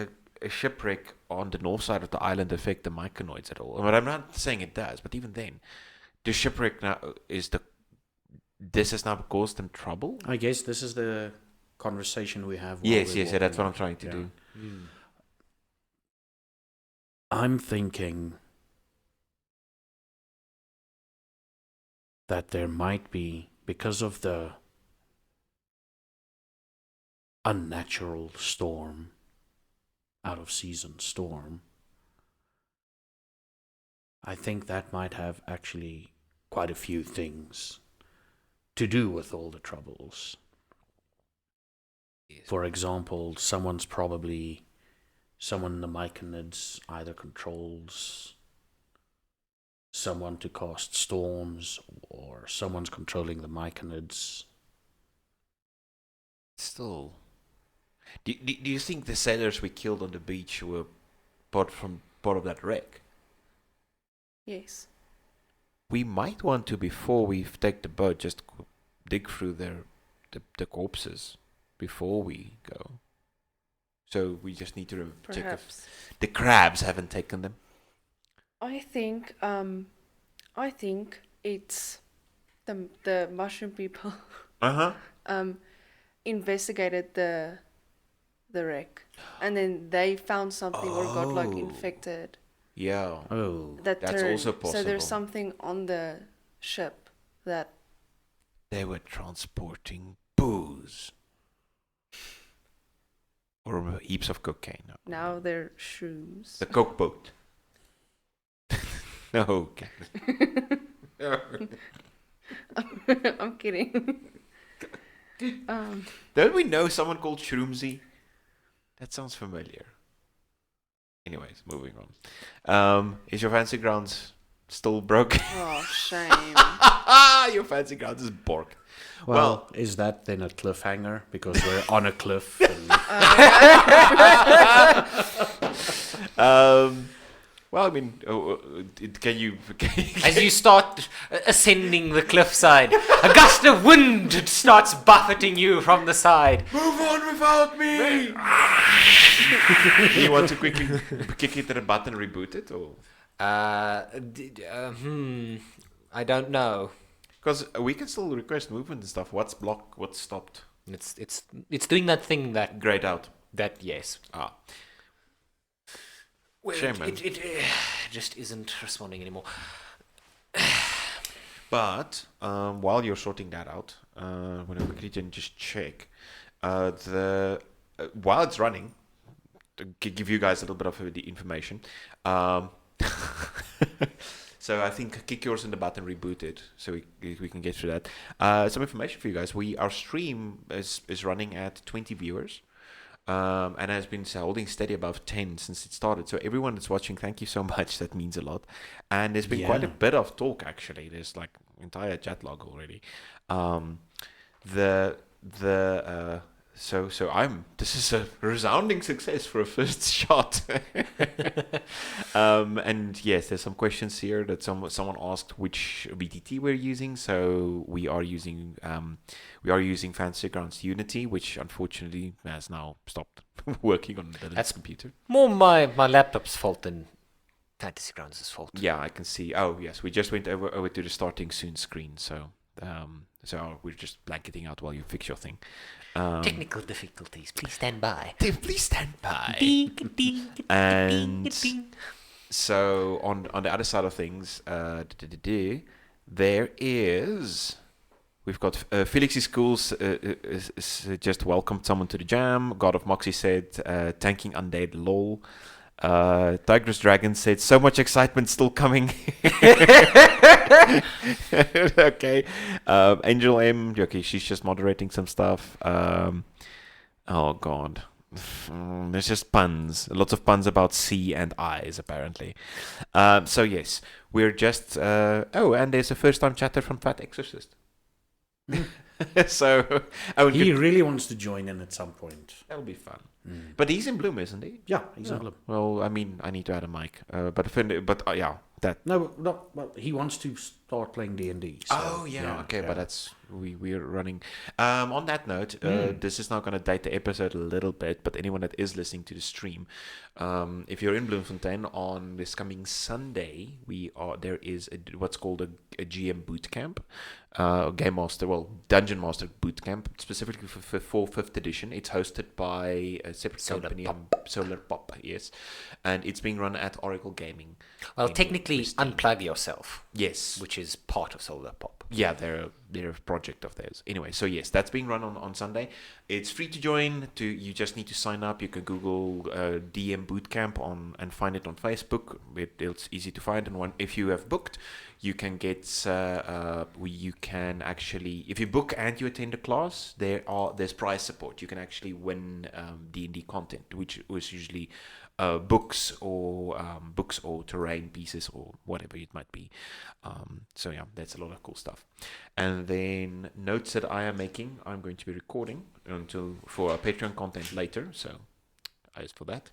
a shipwreck on the north side of the island affect the myconoids at all? But I'm not saying it does, but even then, the shipwreck now this has now caused them trouble.
I guess this is the conversation we have.
Yes, that's what I'm trying to do.
I'm thinking that there might be, because of the unnatural storm, out of season storm, I think that might have actually quite a few things to do with all the troubles.
Yes.
For example, someone in the Myconids either controls someone to cast storms, or someone's controlling the Myconids.
Still, do you think the sailors we killed on the beach were part of that wreck?
Yes.
We might want to, before we take the boat, just dig through the corpses before we go. So we just need to check
Perhaps.
if the crabs haven't taken them.
I think it's the mushroom people investigated the wreck, and then they found something or got like
Oh.
infected.
Yeah.
Oh,
That
That's
turned.
also
So
possible.
there's something on the ship that
They were transporting booze. Or heaps of cocaine.
now they're shrooms.
The coke boat. No, okay.
I'm kidding.
Don't we know someone called Shroomsy? That sounds familiar. Anyways, moving on. Is your fancy grounds still broken?
Oh, shame.
Your fancy grounds is borked.
well, is that then a cliffhanger? Because we're on a cliff.
Well, I mean, can you?
As you start ascending the cliffside, a gust of wind starts buffeting you from the side.
Move on without me. Do you want to quickly kick it to the button and reboot it, or?
I don't know.
Because we can still request movement and stuff. What's blocked? What's stopped?
It's doing that thing that
Grayed out.
yes.
Ah.
Well,
Shame, man.
it just isn't responding anymore.
But while you're sorting that out, when I quickly just check, while it's running, to give you guys a little bit of the information. So I think kick yours in the button, reboot it, so we can get through that. Some information for you guys. Our stream is running at 20 viewers. and has been holding steady above 10 since it started. So everyone that's watching, thank you so much. That means a lot. And there's been quite a
Yeah.
bit of talk actually. There's like entire chat log already. Um, the the so I'm this is a resounding success for a first shot. And yes, there's some questions here that someone asked which BTT we're using. So we are using Fantasy Grounds Unity, which unfortunately has now stopped working on the
That's-
computer.
More my laptop's fault than Fantasy Grounds' fault.
Yeah, I can see. Oh yes, we just went over to the starting soon screen. So we're just blanketing out while you fix your thing.
Technical difficulties. Please stand by.
Please stand by. And so on the other side of things, there is we've got Felix's schools just welcomed someone to the jam. God of Moxie said tanking undead lol. Tigress Dragon said so much excitement still coming. Okay. Angel M, okay, she's just moderating some stuff. Oh god. There's just puns. Lots of puns about C and I's apparently. So yes, we're just oh, and there's a first time chatter from Fat Exorcist. So
He really wants to join in at some point.
that'll be fun. But he's in Bloom, isn't he?
Yeah, he's in Bloom.
Well, I mean, I need to add a mic. But yeah, that.
No, well, he wants to start playing D&D. So,
Okay, but that's we're running. On that note, this is now going to date the episode a little bit. But anyone that is listening to the stream, if you're in Bloemfontein on this coming Sunday, there is what's called a GM boot camp, Game Master, Dungeon Master boot camp, specifically for 5th edition. It's hosted by a separate company, Solar Pop, yes, and it's being run at Oracle Gaming.
Well,
in
technically,
Pristine.
unplug yourself,
Yes,
which is part of Solar Pop.
yeah, they're a project of theirs. Anyway, so yes, that's being run on Sunday. It's free to join. You just need to sign up. You can Google DM Bootcamp and find it on Facebook. It's easy to find. And if you have booked, you can get you can actually, if you book and you attend a class, there's prize support. You can actually win D&D content, which was usually books or terrain pieces or whatever it might be. So yeah, that's a lot of cool stuff. And then notes that I am making, I'm going to be recording for our Patreon content later. So as for that.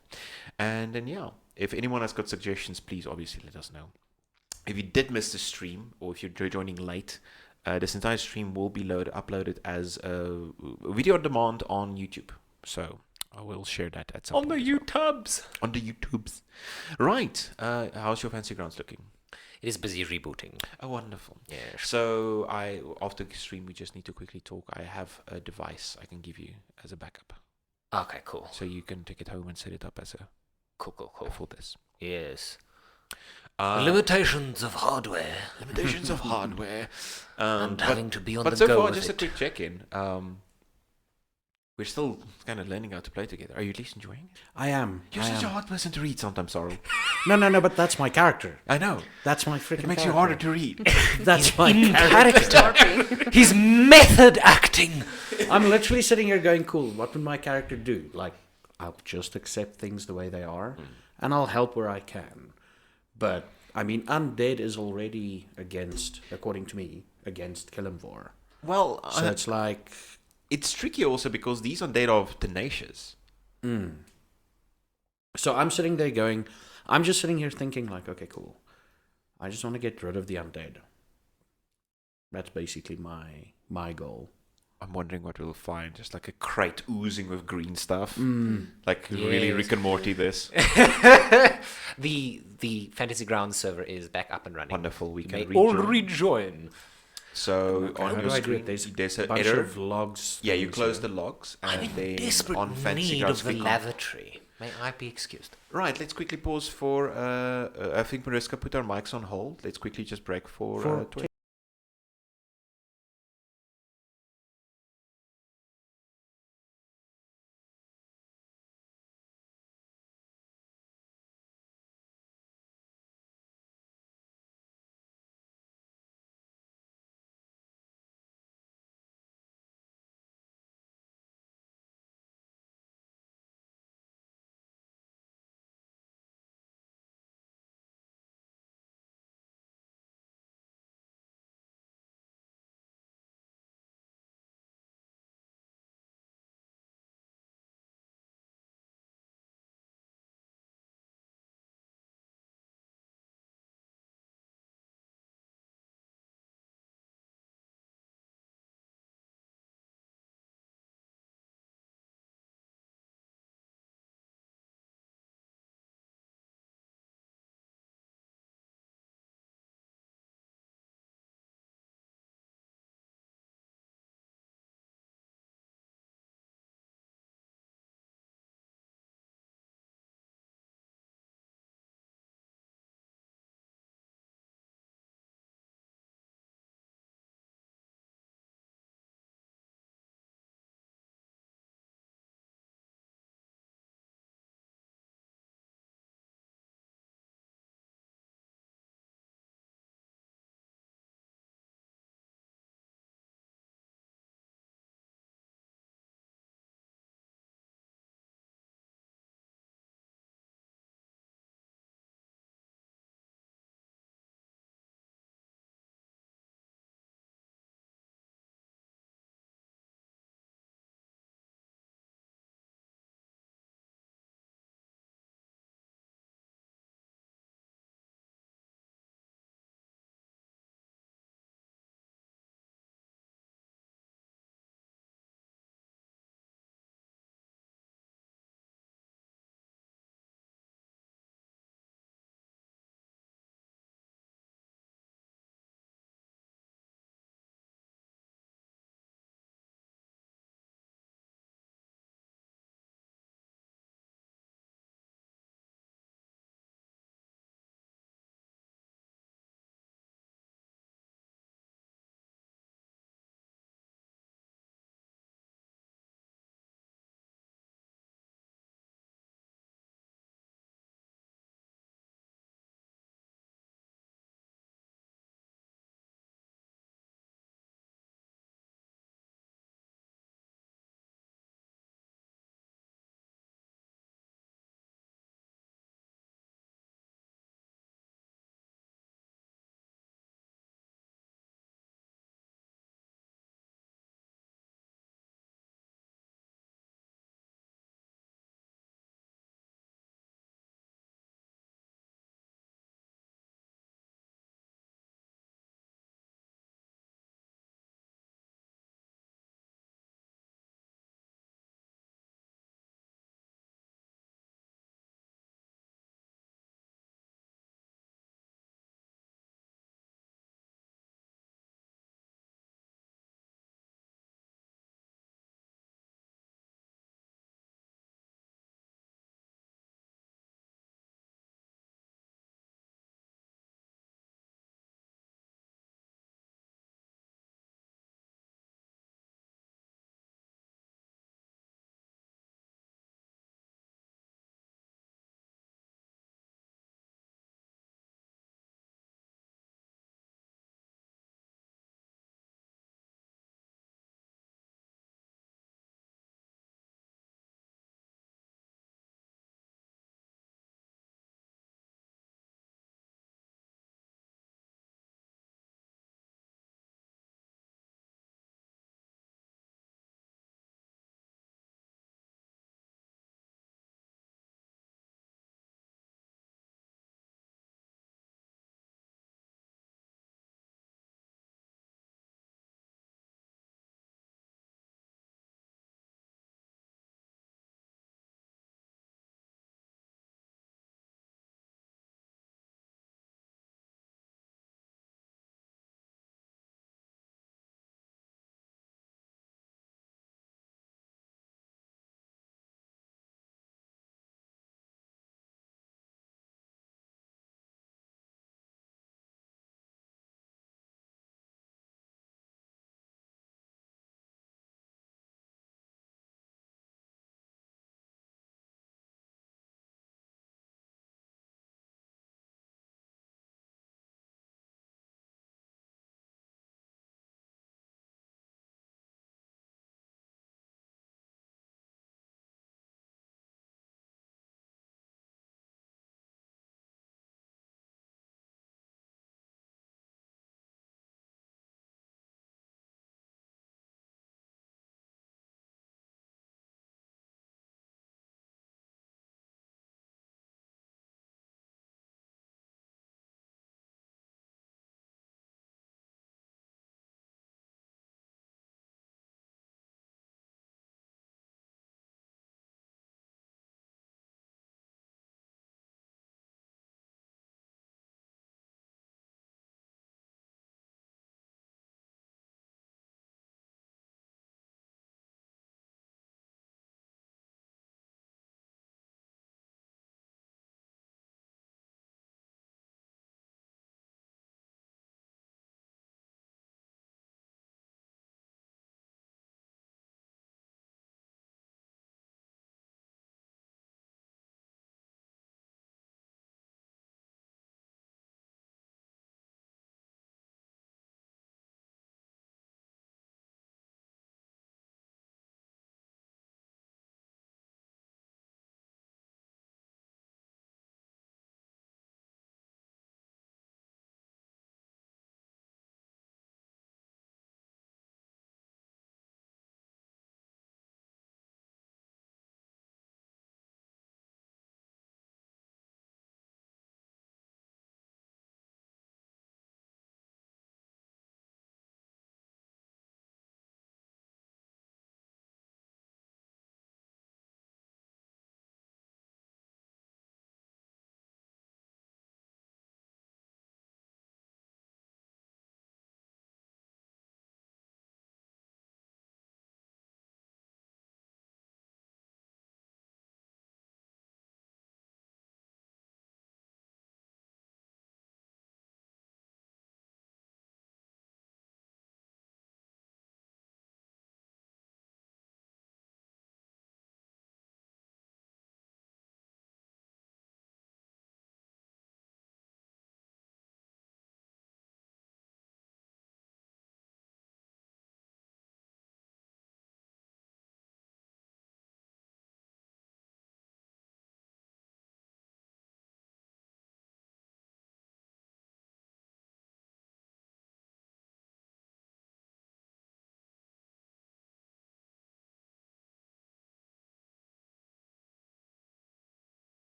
And then yeah, if anyone has got suggestions, please obviously let us know. If you did miss the stream, or if you're joining late, this entire stream will be uploaded as a video on demand on YouTube. So I will share that at some point.
On the YouTubes.
On the YouTubes. Right. How's your Fancy Grounds looking?
It is busy rebooting.
Oh, wonderful.
Yeah.
So after the stream, we just need to quickly talk. I have a device I can give you as a backup.
Okay, cool.
So you can take it home and set it up as a
Cool.
for this.
Yes.
Limitations of hardware.
Limitations of hardware.
And having to be on the
But so
go
far,
with
just a
it.
quick check-in. We're still kind of learning how to play together. Are you at least enjoying it?
I am.
You're
I
such a
am.
hard person to read sometimes, Sorrel.
No, but that's my character.
I know.
That's my freaking
It makes you harder to read.
That's my
Character. He's method acting.
I'm literally sitting here going, cool, what would my character do? Like, I'll just accept things the way they are, and I'll help where I can. But, I mean, undead is already according to me, against Kilimvor.
Well,
So it's like,
it's tricky also because these undead are tenacious.
so I'm sitting there going, I'm just sitting here thinking like, okay, cool. I just want to get rid of the undead. That's basically my goal.
I'm wondering what we'll find. Just like a crate oozing with green stuff. Like really
Yes.
Rick and Morty this.
The Fantasy Grounds server is back up and running.
Wonderful. We
You
can
may all
rejoin.
rejoin.
So
How
on
do
your
I do
screen,
it? There's
a
a bunch
error.
of logs.
Yeah, you
things
close
here.
the logs
I'm
and
in
then
desperate
on Fantasy
need
Grounds
of the
we can't.
Lavatory. May I be excused?
Right, let's quickly pause for. I think Mariska put our mics on hold. Let's quickly just break for 20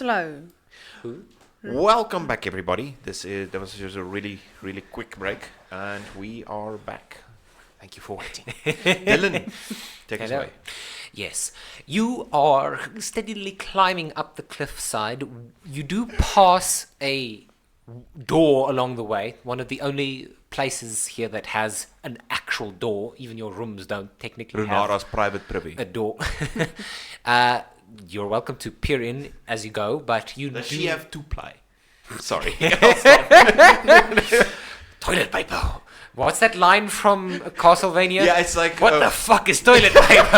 slow.
Welcome back, everybody. That was just a really, really quick break, and we are back. Thank you for waiting. Dylan, take us
Hello.
away.
Yes, you are steadily climbing up the cliffside. You do pass a door along the way, one of the only places here that has an actual door. Even your rooms don't technically
Runara's
have
private privy.
a door. You're welcome to peer in as you go, but you
Does
do
she have two ply? Sorry.
toilet paper. What's that line from Castlevania?
Yeah, it's like
What the fuck is toilet paper?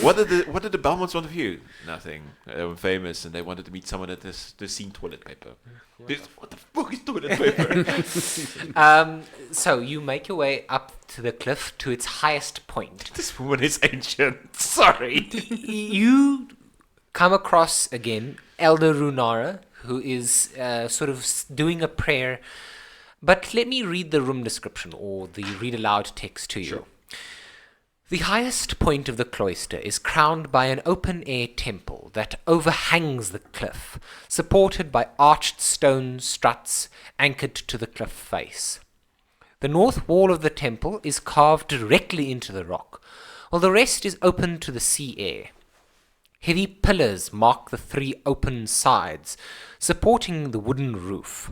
what did the Belmonts want of you? Nothing. They were famous, and they wanted to meet someone that has seen toilet paper. What the fuck is toilet paper?
So you make your way up to the cliff to its highest point.
This woman is ancient. Sorry.
You come across again Elder Runara, who is sort of doing a prayer. But let me read the room description or the read aloud text to you.
Sure.
The highest point of the cloister is crowned by an open-air temple that overhangs the cliff, supported by arched stone struts anchored to the cliff face. The north wall of the temple is carved directly into the rock, while the rest is open to the sea air. Heavy pillars mark the three open sides, supporting the wooden roof.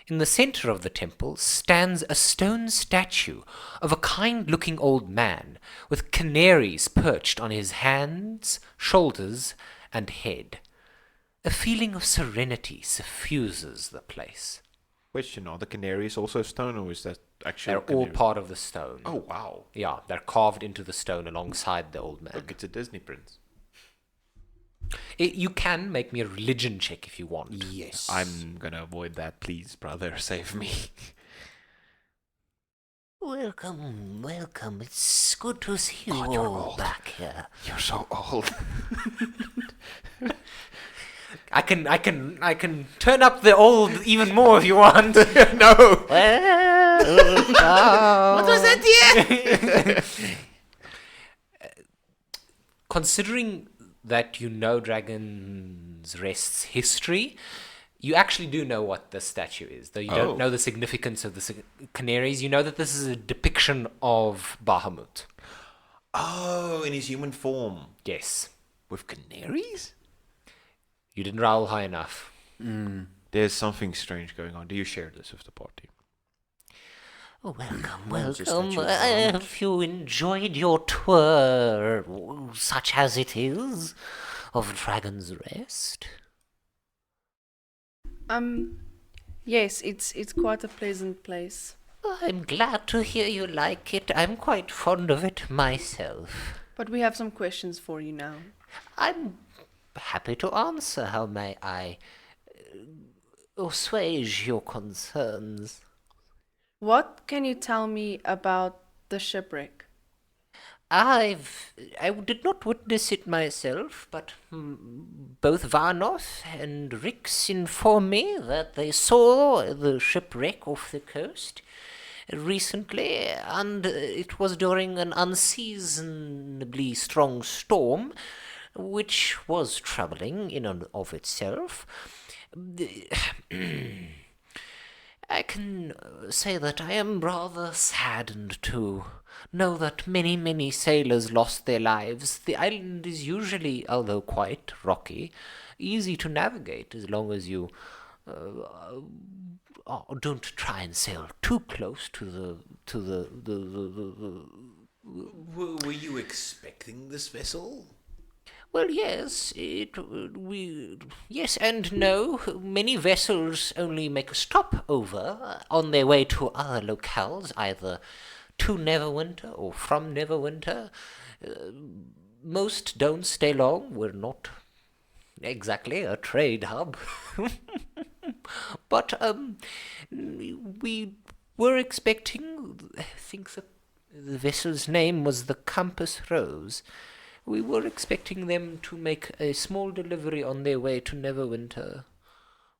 In the center of the temple stands a stone statue of a kind-looking old man with canaries perched on his hands, shoulders, and head. A feeling of serenity suffuses the place.
Question: are the canaries also stone, or is that actually?
They're all part of the stone.
Oh wow!
Yeah, they're carved into the stone alongside the old man.
Look, it's a Disney prince.
You can make me a religion check if you want.
Yes.
I'm gonna avoid that, please, brother. Save me.
Welcome, welcome. It's good to see you
God, you're
all
old.
back here.
You're so old.
I can turn up the old even more if you want.
No.
What was that, dear?
Considering that you know Dragon's Rest's history, you actually do know what the statue is, though you
Oh.
don't know the significance of the canaries. You know that this is a depiction of Bahamut.
Oh, in his human form
Yes.
with canaries.
You didn't roll high enough.
There's something strange going on. Do you share this with the party?
Oh, welcome,
There's a
welcome.
statue of Bahamut.
Have you enjoyed your tour, such as it is, of Dragon's Rest?
Yes, it's quite a pleasant place.
I'm glad to hear you like it. I'm quite fond of it myself.
But we have some questions for you now.
I'm happy to answer. How may I assuage your concerns?
What can you tell me about the shipwreck?
I did not witness it myself, but both Varnoth and Rix informed me that they saw the shipwreck off the coast recently, and it was during an unseasonably strong storm, which was troubling in and of itself. I can say that I am rather saddened to know that many, many sailors lost their lives. The island is usually, although quite rocky, easy to navigate as long as you don't try and sail too close to the.
Were you expecting this vessel?
Well, yes, yes and no. Many vessels only make a stop over on their way to other locales, either to Neverwinter or from Neverwinter. Most don't stay long. We're not exactly a trade hub. But we were expecting, I think the vessel's name was the Compass Rose. We were expecting them to make a small delivery on their way to Neverwinter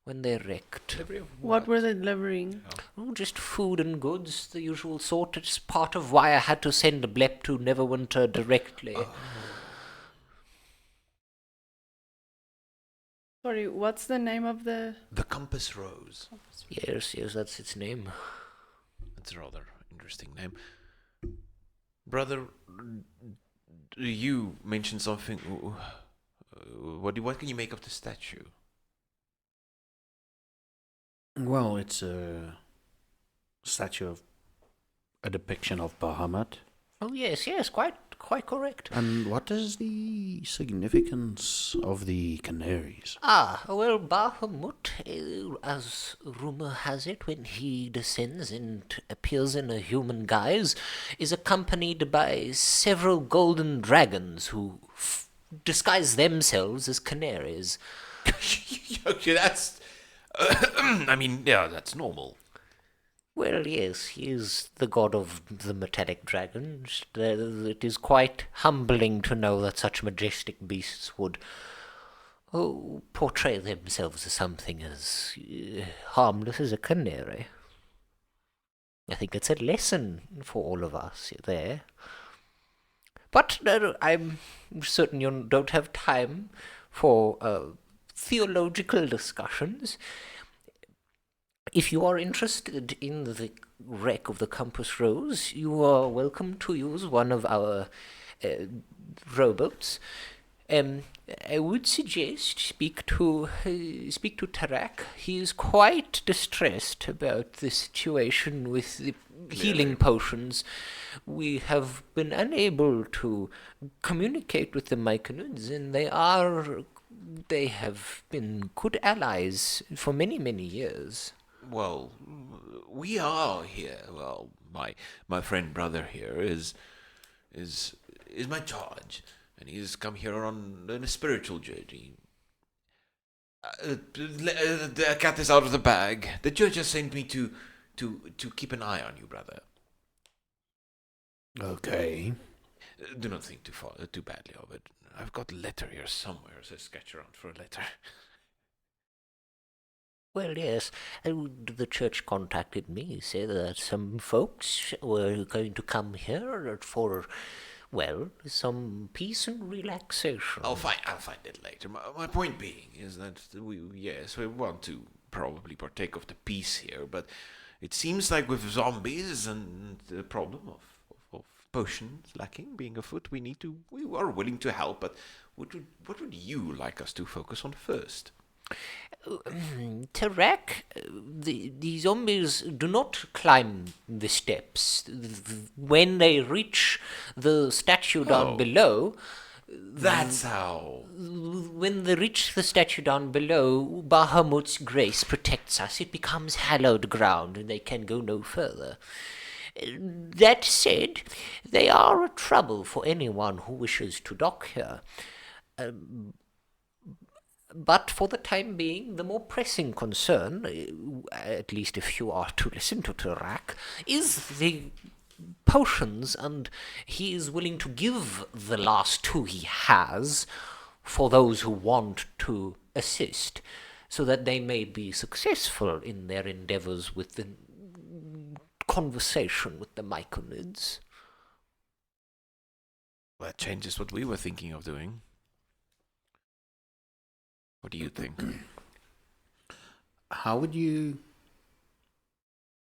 when they wrecked.
What were they delivering?
Oh, just food and goods, the usual sort. It's part of why I had to send Blep to Neverwinter directly.
Sorry, what's the name of the?
The Compass Rose.
Yes, that's its name.
That's a rather interesting name. Brother, you mentioned something. What can you make of the statue?
Well, it's a statue of a depiction of Bahamut.
Oh yes, quite correct.
And what is the significance of the canaries?
Well, Bahamut, as rumor has it, when he descends and appears in a human guise, is accompanied by several golden dragons who disguise themselves as canaries.
Okay, that's. I mean, yeah, that's normal.
Well, yes, he is the god of the metallic dragons. It is quite humbling to know that such majestic beasts would portray themselves as something as harmless as a canary. I think it's a lesson for all of us there. But I'm certain you don't have time for theological discussions. If you are interested in the wreck of the Compass Rose, you are welcome to use one of our rowboats. I would suggest speak to Tarak. He is quite distressed about the situation with the healing potions. We have been unable to communicate with the Myconids, and they have been good allies for many, many years.
Well, we are here. Well, my friend brother here is my charge, and he's come here on a spiritual journey. The cat is out of the bag. The church has sent me to keep an eye on you, brother.
Okay.
Do not think too badly of it. I've got a letter here somewhere, so sketch around for a letter.
Well, yes, the church contacted me, said that some folks were going to come here for, well, some peace and relaxation.
I'll find it later. My point being is that we want to probably partake of the peace here, but it seems like with zombies and the problem of potions lacking being afoot, we are willing to help, but what would you like us to focus on first?
Tarak, the zombies do not climb the steps. When they reach the statue down below,
That's how.
when they reach the statue down below, Bahamut's grace protects us. It becomes hallowed ground, and they can go no further. That said, they are a trouble for anyone who wishes to dock here. But for the time being, the more pressing concern, at least if you are to listen to Tarak, is the potions, and he is willing to give the last two he has for those who want to assist, so that they may be successful in their endeavors with the conversation with the Myconids.
Well, that changes what we were thinking of doing. What do you think?
How would you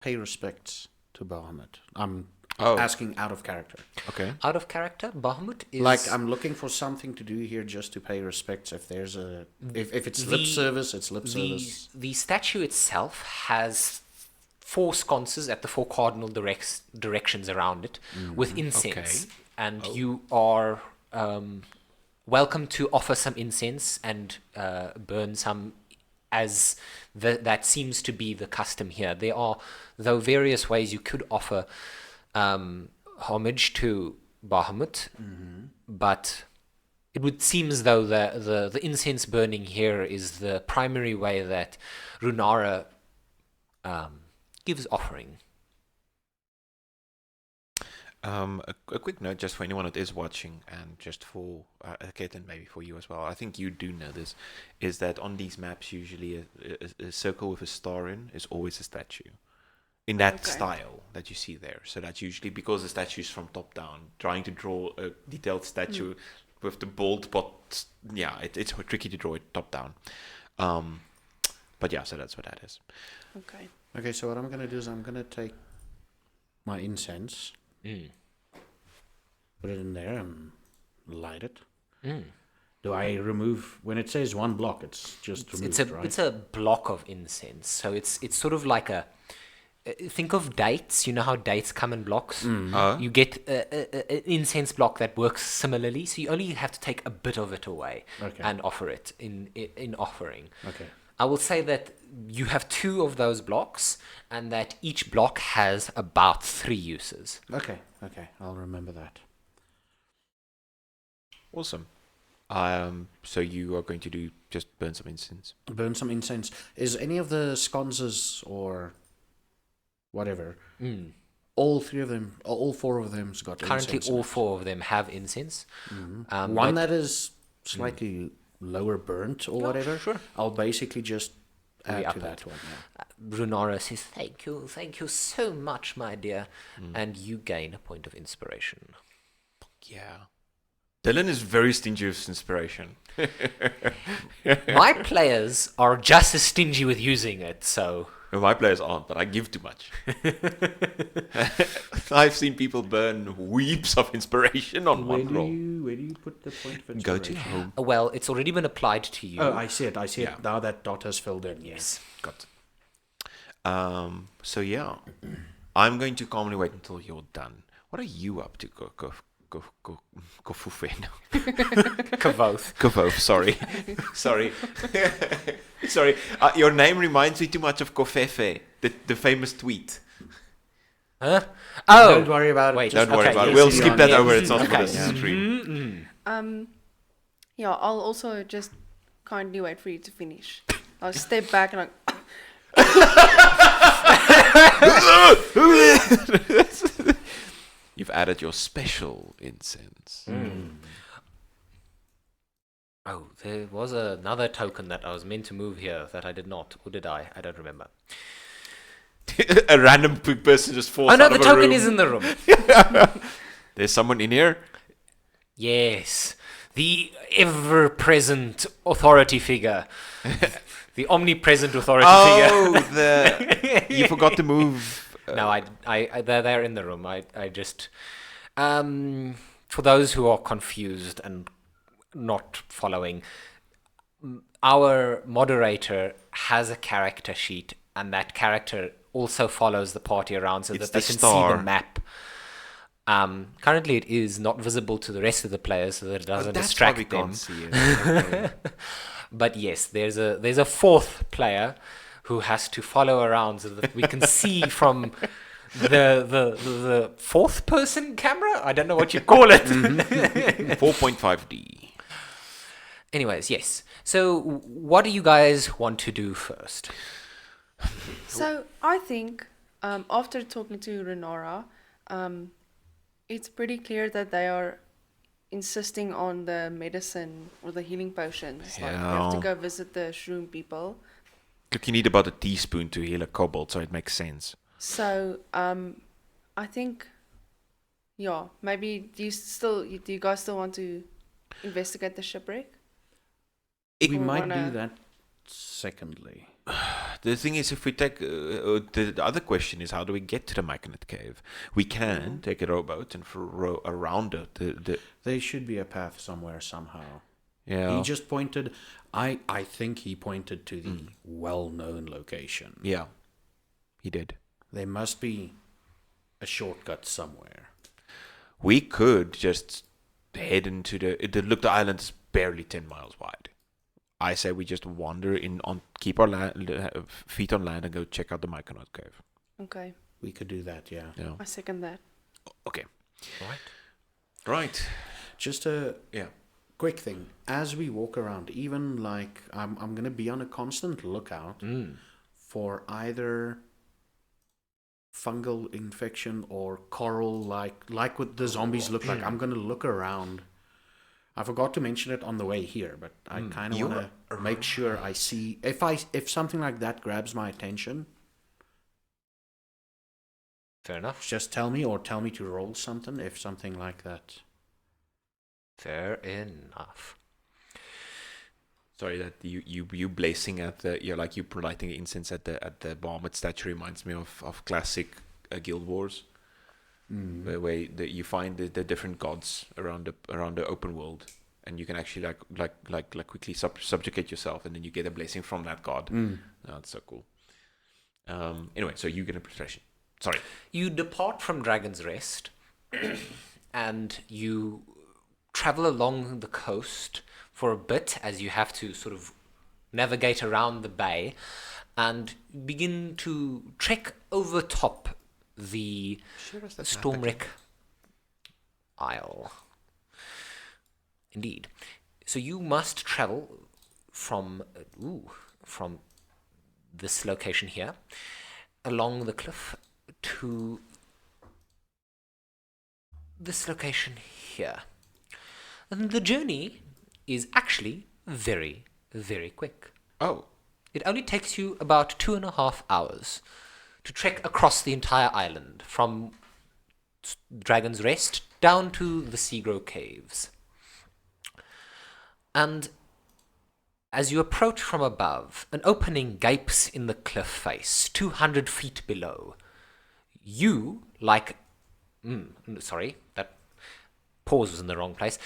pay respects to Bahamut? I'm
Oh,
asking out of character.
okay.
Out of character, Bahamut is
Like, I'm looking for something to do here just to pay respects. If there's if it's lip service, it's lip service.
the statue itself has 4 sconces at the 4 cardinal directions around it with incense,
Okay.
and you are welcome to offer some incense and burn some, as that seems to be the custom here. There are, though, various ways you could offer homage to Bahamut, but it would seem as though the incense burning here is the primary way that Runara gives offering.
A quick note just for anyone that is watching, and just for Kate, maybe for you as well. I think you do know this, is that on these maps usually a circle with a star in is always a statue, in that
Okay.
style that you see there. So that's usually because the statue is from top down. Trying to draw a detailed statue with the bold, but yeah, it's tricky to draw it top down. But yeah, so that's what that is.
Okay.
Okay, so what I'm gonna do is I'm gonna take my incense, put it in there, and light it. Do I remove when it says 1 block? It's just removed, right?
It's a block of incense. So it's sort of like a think of dates. You know how dates come in blocks. You get an incense block that works similarly. So you only have to take a bit of it away
Okay.
and offer it in offering.
Okay.
I will say that you have 2 of those blocks, and that each block has about 3 uses.
Okay. I'll remember that.
Awesome. So you are going to do just burn some incense.
Burn some incense. Is any of the sconces or whatever? All 3 of them, all 4 of them's got
Currently,
incense in
all
it?
4 of them have incense.
One that is slightly lower burnt or whatever.
Sure.
I'll basically just add
up
to
it.
that one. Yeah.
Runara says, thank you so much, my dear. And you gain a point of inspiration.
Yeah. Dylan is very stingy with inspiration.
My players are just as stingy with using it, so...
Well, my players aren't, but I give too much. I've seen people burn weeps of inspiration on one roll.
Where do you put the point of
Go to
inspiration?
home.
Well, it's already been applied to you.
Oh, I see it.
Yeah.
Now that dot has filled in.
Yes.
Got it. So yeah, I'm going to calmly wait until you're done. What are you up to, Kofufe? No.
Kavoth.
Kovof, sorry. Sorry. Sorry. Your name reminds me too much of Kofefe, the famous tweet.
Huh? Oh!
Don't worry about it.
Wait,
Don't worry
okay,
about it.
yes,
We'll
yes,
skip
yes.
that over. It's not
Okay.
for the stream.
Yeah, I'll also just kindly wait for you to finish. I'll step back and
You've added your special incense.
Oh, there was another token that I was meant to move here that I did not. Or did I? I don't remember.
A random person just falls
Oh no,
out
the
of a
token
room.
is in the room.
There's someone in here.
Yes. The ever-present authority figure. The omnipresent authority figure.
You forgot to move.
No, they're in the room. I just, for those who are confused and not following, our moderator has a character sheet, and that character also follows the party around so
It's
that they
the
can see
star.
the map. Currently, it is not visible to the rest of the players, so that it doesn't
That's why
distract
we
them.
can't see it. Okay.
But yes, there's a 4th player who has to follow around so that we can see from the 4th person camera. I don't know what you call it.
4.5D.
Anyways, yes. So, what do you guys want to do first?
So I think after talking to Renora, it's pretty clear that they are insisting on the medicine or the healing potions. Like we have to
Yeah.
go visit the shroom people.
Look, you need about a teaspoon to heal a kobold, so it makes sense.
So I think, yeah, maybe do you guys still want to investigate the shipwreck?
We
Or
might
wanna-
do that secondly.
The thing is, if we take the other question is, how do we get to the Magnet Cave? We can take a rowboat and row around it.
There should be a path somewhere somehow.
Yeah.
He just pointed. I think he pointed to the well-known location.
Yeah. He did.
There must be a shortcut somewhere.
We could just head into the island is barely 10 miles wide. I say we just wander in keep our feet on land and go check out the Mykonos Cave.
Okay,
We could do that, yeah.
Yeah.
I second that.
Okay.
Right.
Right.
Just a
Yeah.
quick thing. As we walk around, even like I'm gonna be on a constant lookout for either fungal infection or coral like what the zombies look like. I'm gonna look around. I forgot to mention it on the way here, but I kind of want to make sure I see if something like that grabs my attention.
Fair enough.
Just tell me to roll something if something like that.
Fair enough.
Sorry, that you blazing at the you lighting incense at the Bahamut statue reminds me of classic Guild Wars, where you find the different gods around the open world, and you can actually like quickly subjugate yourself, and then you get a blessing from that god. That's so cool. Anyway, so you get a progression. Sorry.
You depart from Dragon's Rest and you travel along the coast for a bit as you have to sort of navigate around the bay and begin to trek over top the Stormwreck Isle. Indeed. So you must travel from this location here along the cliff to this location here. And the journey is actually very, very quick.
Oh,
It only takes you about 2.5 hours to trek across the entire island from Dragon's Rest down to the Seagrow Caves. And as you approach from above, an opening gapes in the cliff face, 200 feet below. You, like... sorry, that pause was in the wrong place.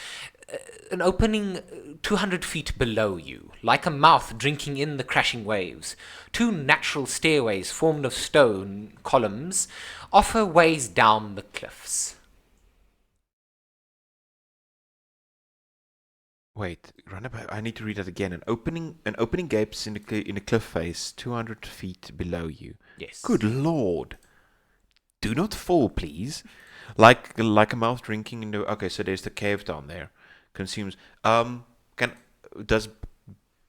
An opening 200 feet below you, like a mouth drinking in the crashing waves. 2 natural stairways formed of stone columns offer ways down the cliffs.
wait, run about. I need to read that again. An opening gapes in the cliff face, 200 feet below you.
Yes.
Good lord! Do not fall, please. Like a mouth drinking in the. Okay, so there's the cave down there. Consumes. Does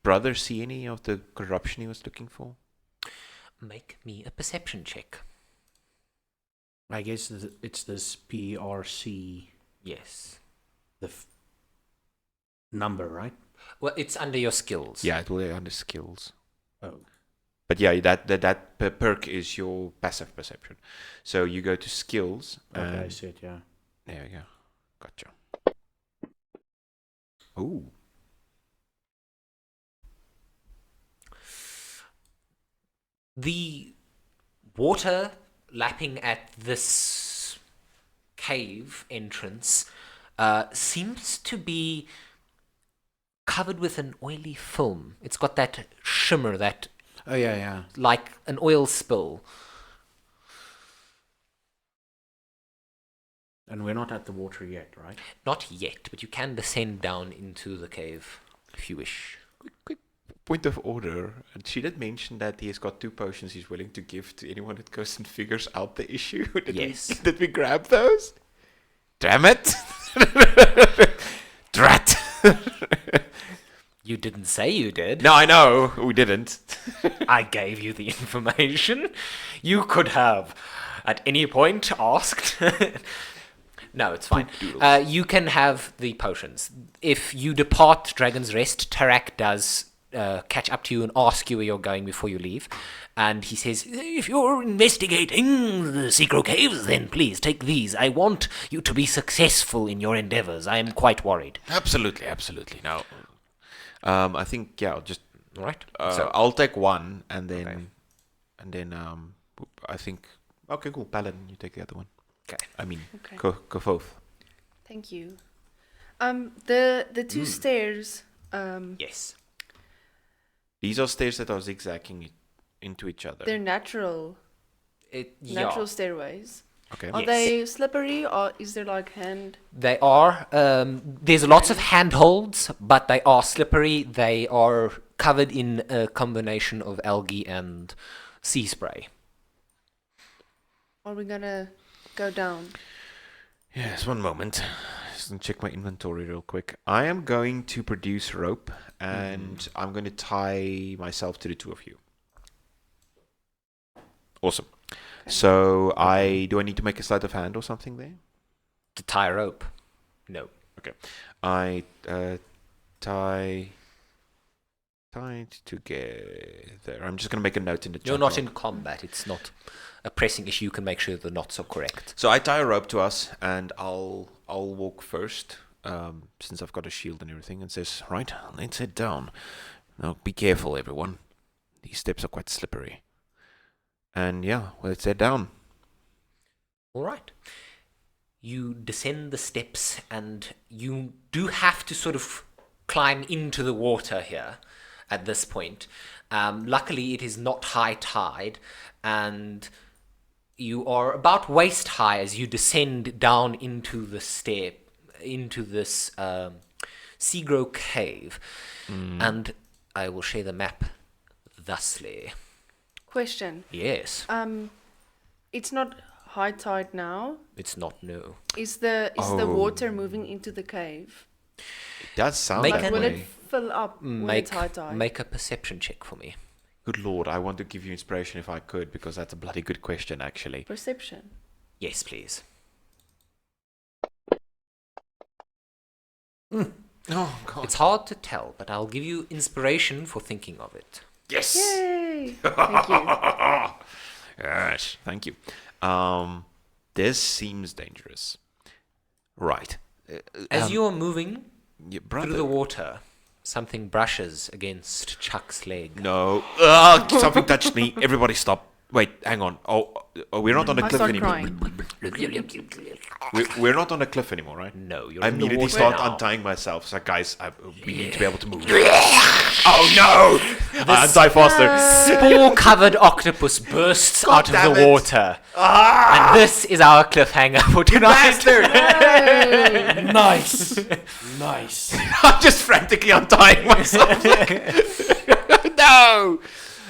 brother see any of the corruption he was looking for?
Make me a perception check.
I guess it's this PRC,
Yes.
the number, right?
Well, it's under your skills.
Yeah, it will be under skills.
Oh.
But yeah, that perk is your passive perception. So you go to skills.
Okay, I
and
see it, yeah.
there you go. Gotcha. Ooh.
The water lapping at this cave entrance seems to be covered with an oily film. It's got that shimmer, that
Oh, yeah, yeah.
like an oil spill.
And we're not at the water yet, right?
Not yet, but you can descend down into the cave if you wish.
Quick point of order. And she did mention that he has got 2 potions he's willing to give to anyone that goes and figures out the issue.
Yes.
Did we grab those? Damn it! Drat!
You didn't say you did.
No, I know. We didn't.
I gave you the information. You could have, at any point, asked. No, it's fine. You can have the potions. If you depart Dragon's Rest, Tarak does catch up to you and ask you where you're going before you leave. And he says, if you're investigating the Seagrow Caves, then please take these. I want you to be successful in your endeavors. I am quite worried.
Absolutely. No. I think, yeah, I'll just...
Right?
So I'll take 1, and then... I think... Okay, cool. Paladin, you take the other one.
Okay.
I mean,
Okay.
go both.
Thank you. The 2 stairs.
Yes.
These are stairs that are zigzagging into each other.
They're natural
Yeah.
stairways.
Okay.
Are
Yes.
they slippery or is there like hand?
They are. There's lots of handholds, but they are slippery. They are covered in a combination of algae and sea spray.
Are we gonna go down?
Yes, one moment. Just gonna check my inventory real quick. I am going to produce rope, and I'm going to tie myself to the 2 of you. Awesome. So do I need to make a sleight of hand or something there?
To tie a rope. No.
I tie it together. I'm just gonna make a note in the chat.
You're not
log.
in combat. It's not a pressing issue. You can make sure the knots are correct.
So I tie a rope to us, and I'll walk first, since I've got a shield and everything, and says, right, let's head down. Now, be careful, everyone. These steps are quite slippery. And yeah, well, let's head down.
All right. You descend the steps, and you do have to sort of climb into the water here at this point. Luckily, it is not high tide, and you are about waist high as you descend down into the step, into this Seagrow cave. And I will share the map thusly.
Question.
Yes,
It's not high tide now.
it's not no.
Is the water moving into the cave?
It does sound
Make
that
an-
Will
way.
it fill up when it's high tide?
Make a perception check for me.
Good lord, I want to give you inspiration if I could, because that's a bloody good question, actually.
Perception.
Yes, please.
Oh, God.
It's hard to tell, but I'll give you inspiration for thinking of it.
Yes!
Yay! Thank you.
Yes, thank you. This seems dangerous. Right.
As you are moving
Yeah,
through
brother.
the water, something brushes against Chuck's leg.
No. Something touched me. Everybody stop. Wait, hang on. Oh, we're not on a
I
cliff
start
anymore.
crying.
We're not on a cliff anymore, right?
No, you're
I
in the
immediately
water
start
now.
untying myself. So, guys, we need to be able to move. Oh, no! I untie faster.
Spore-covered octopus bursts out of
damn
the
it.
water. And this is our cliffhanger for tonight.
Nice. Nice.
I'm just frantically untying myself. No!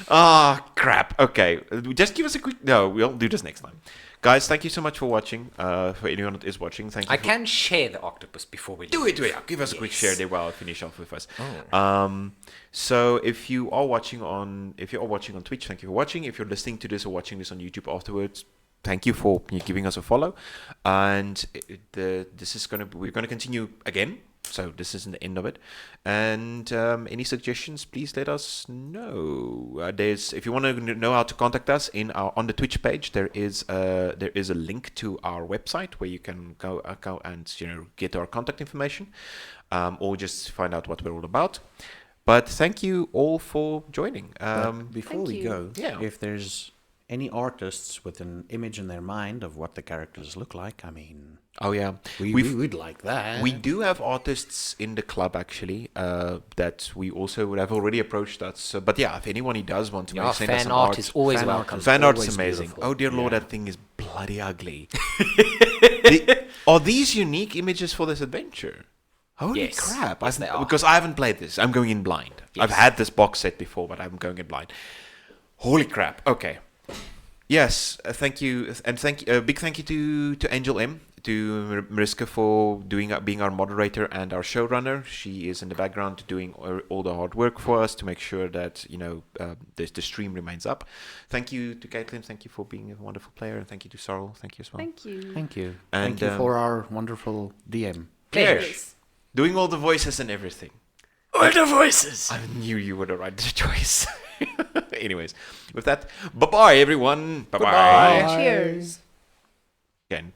Ah, crap. Okay. Just give us a quick... No, we'll do this next time. Guys, thank you so much for watching. For anyone that is watching, thank you.
I can share the octopus before we leave.
Do it. Give us a quick share there while I finish off with us.
Oh.
So if you are watching on Twitch, thank you for watching. If you're listening to this or watching this on YouTube afterwards, thank you for giving us a follow. And we're gonna continue again. So this isn't the end of it. And any suggestions, please let us know. If you want to know how to contact us on the Twitch page, there is a link to our website where you can go and get our contact information, or just find out what we're all about. But thank you all for joining.
Before
Thank
we
you.
go,
Yeah.
if there's any artists with an image in their mind of what the characters look like, I mean,
Oh yeah,
we'd like that.
we do have artists in the club actually that we also would have already approached us. So, but yeah, if anyone who does want to
Yeah,
send us
fan
some
art
art,
is always
fan art
welcome.
is
fan art's
always
amazing.
beautiful.
Oh dear lord,
Yeah.
that thing is bloody ugly. Are these unique images for this adventure? Holy
Yes.
crap!
Yes, they are.
Because I haven't played this. I'm going in blind. I've
Yes.
had this box set before, but I'm going in blind. Holy crap! Okay. Yes, thank you, and big thank you to Angel M, to Mariska for being our moderator and our showrunner. She is in the background doing all the hard work for us to make sure that the stream remains up. Thank you to Caitlin. Thank you for being a wonderful player, and thank you to Sorrel. Thank you as well.
Thank you.
Thank you.
And,
Thank you for our wonderful DM.
Claire,
Yes.
doing all the voices and everything.
All the voices.
I knew you would have right the choice. Anyways, with that, bye bye everyone. Bye bye.
Cheers.
Again.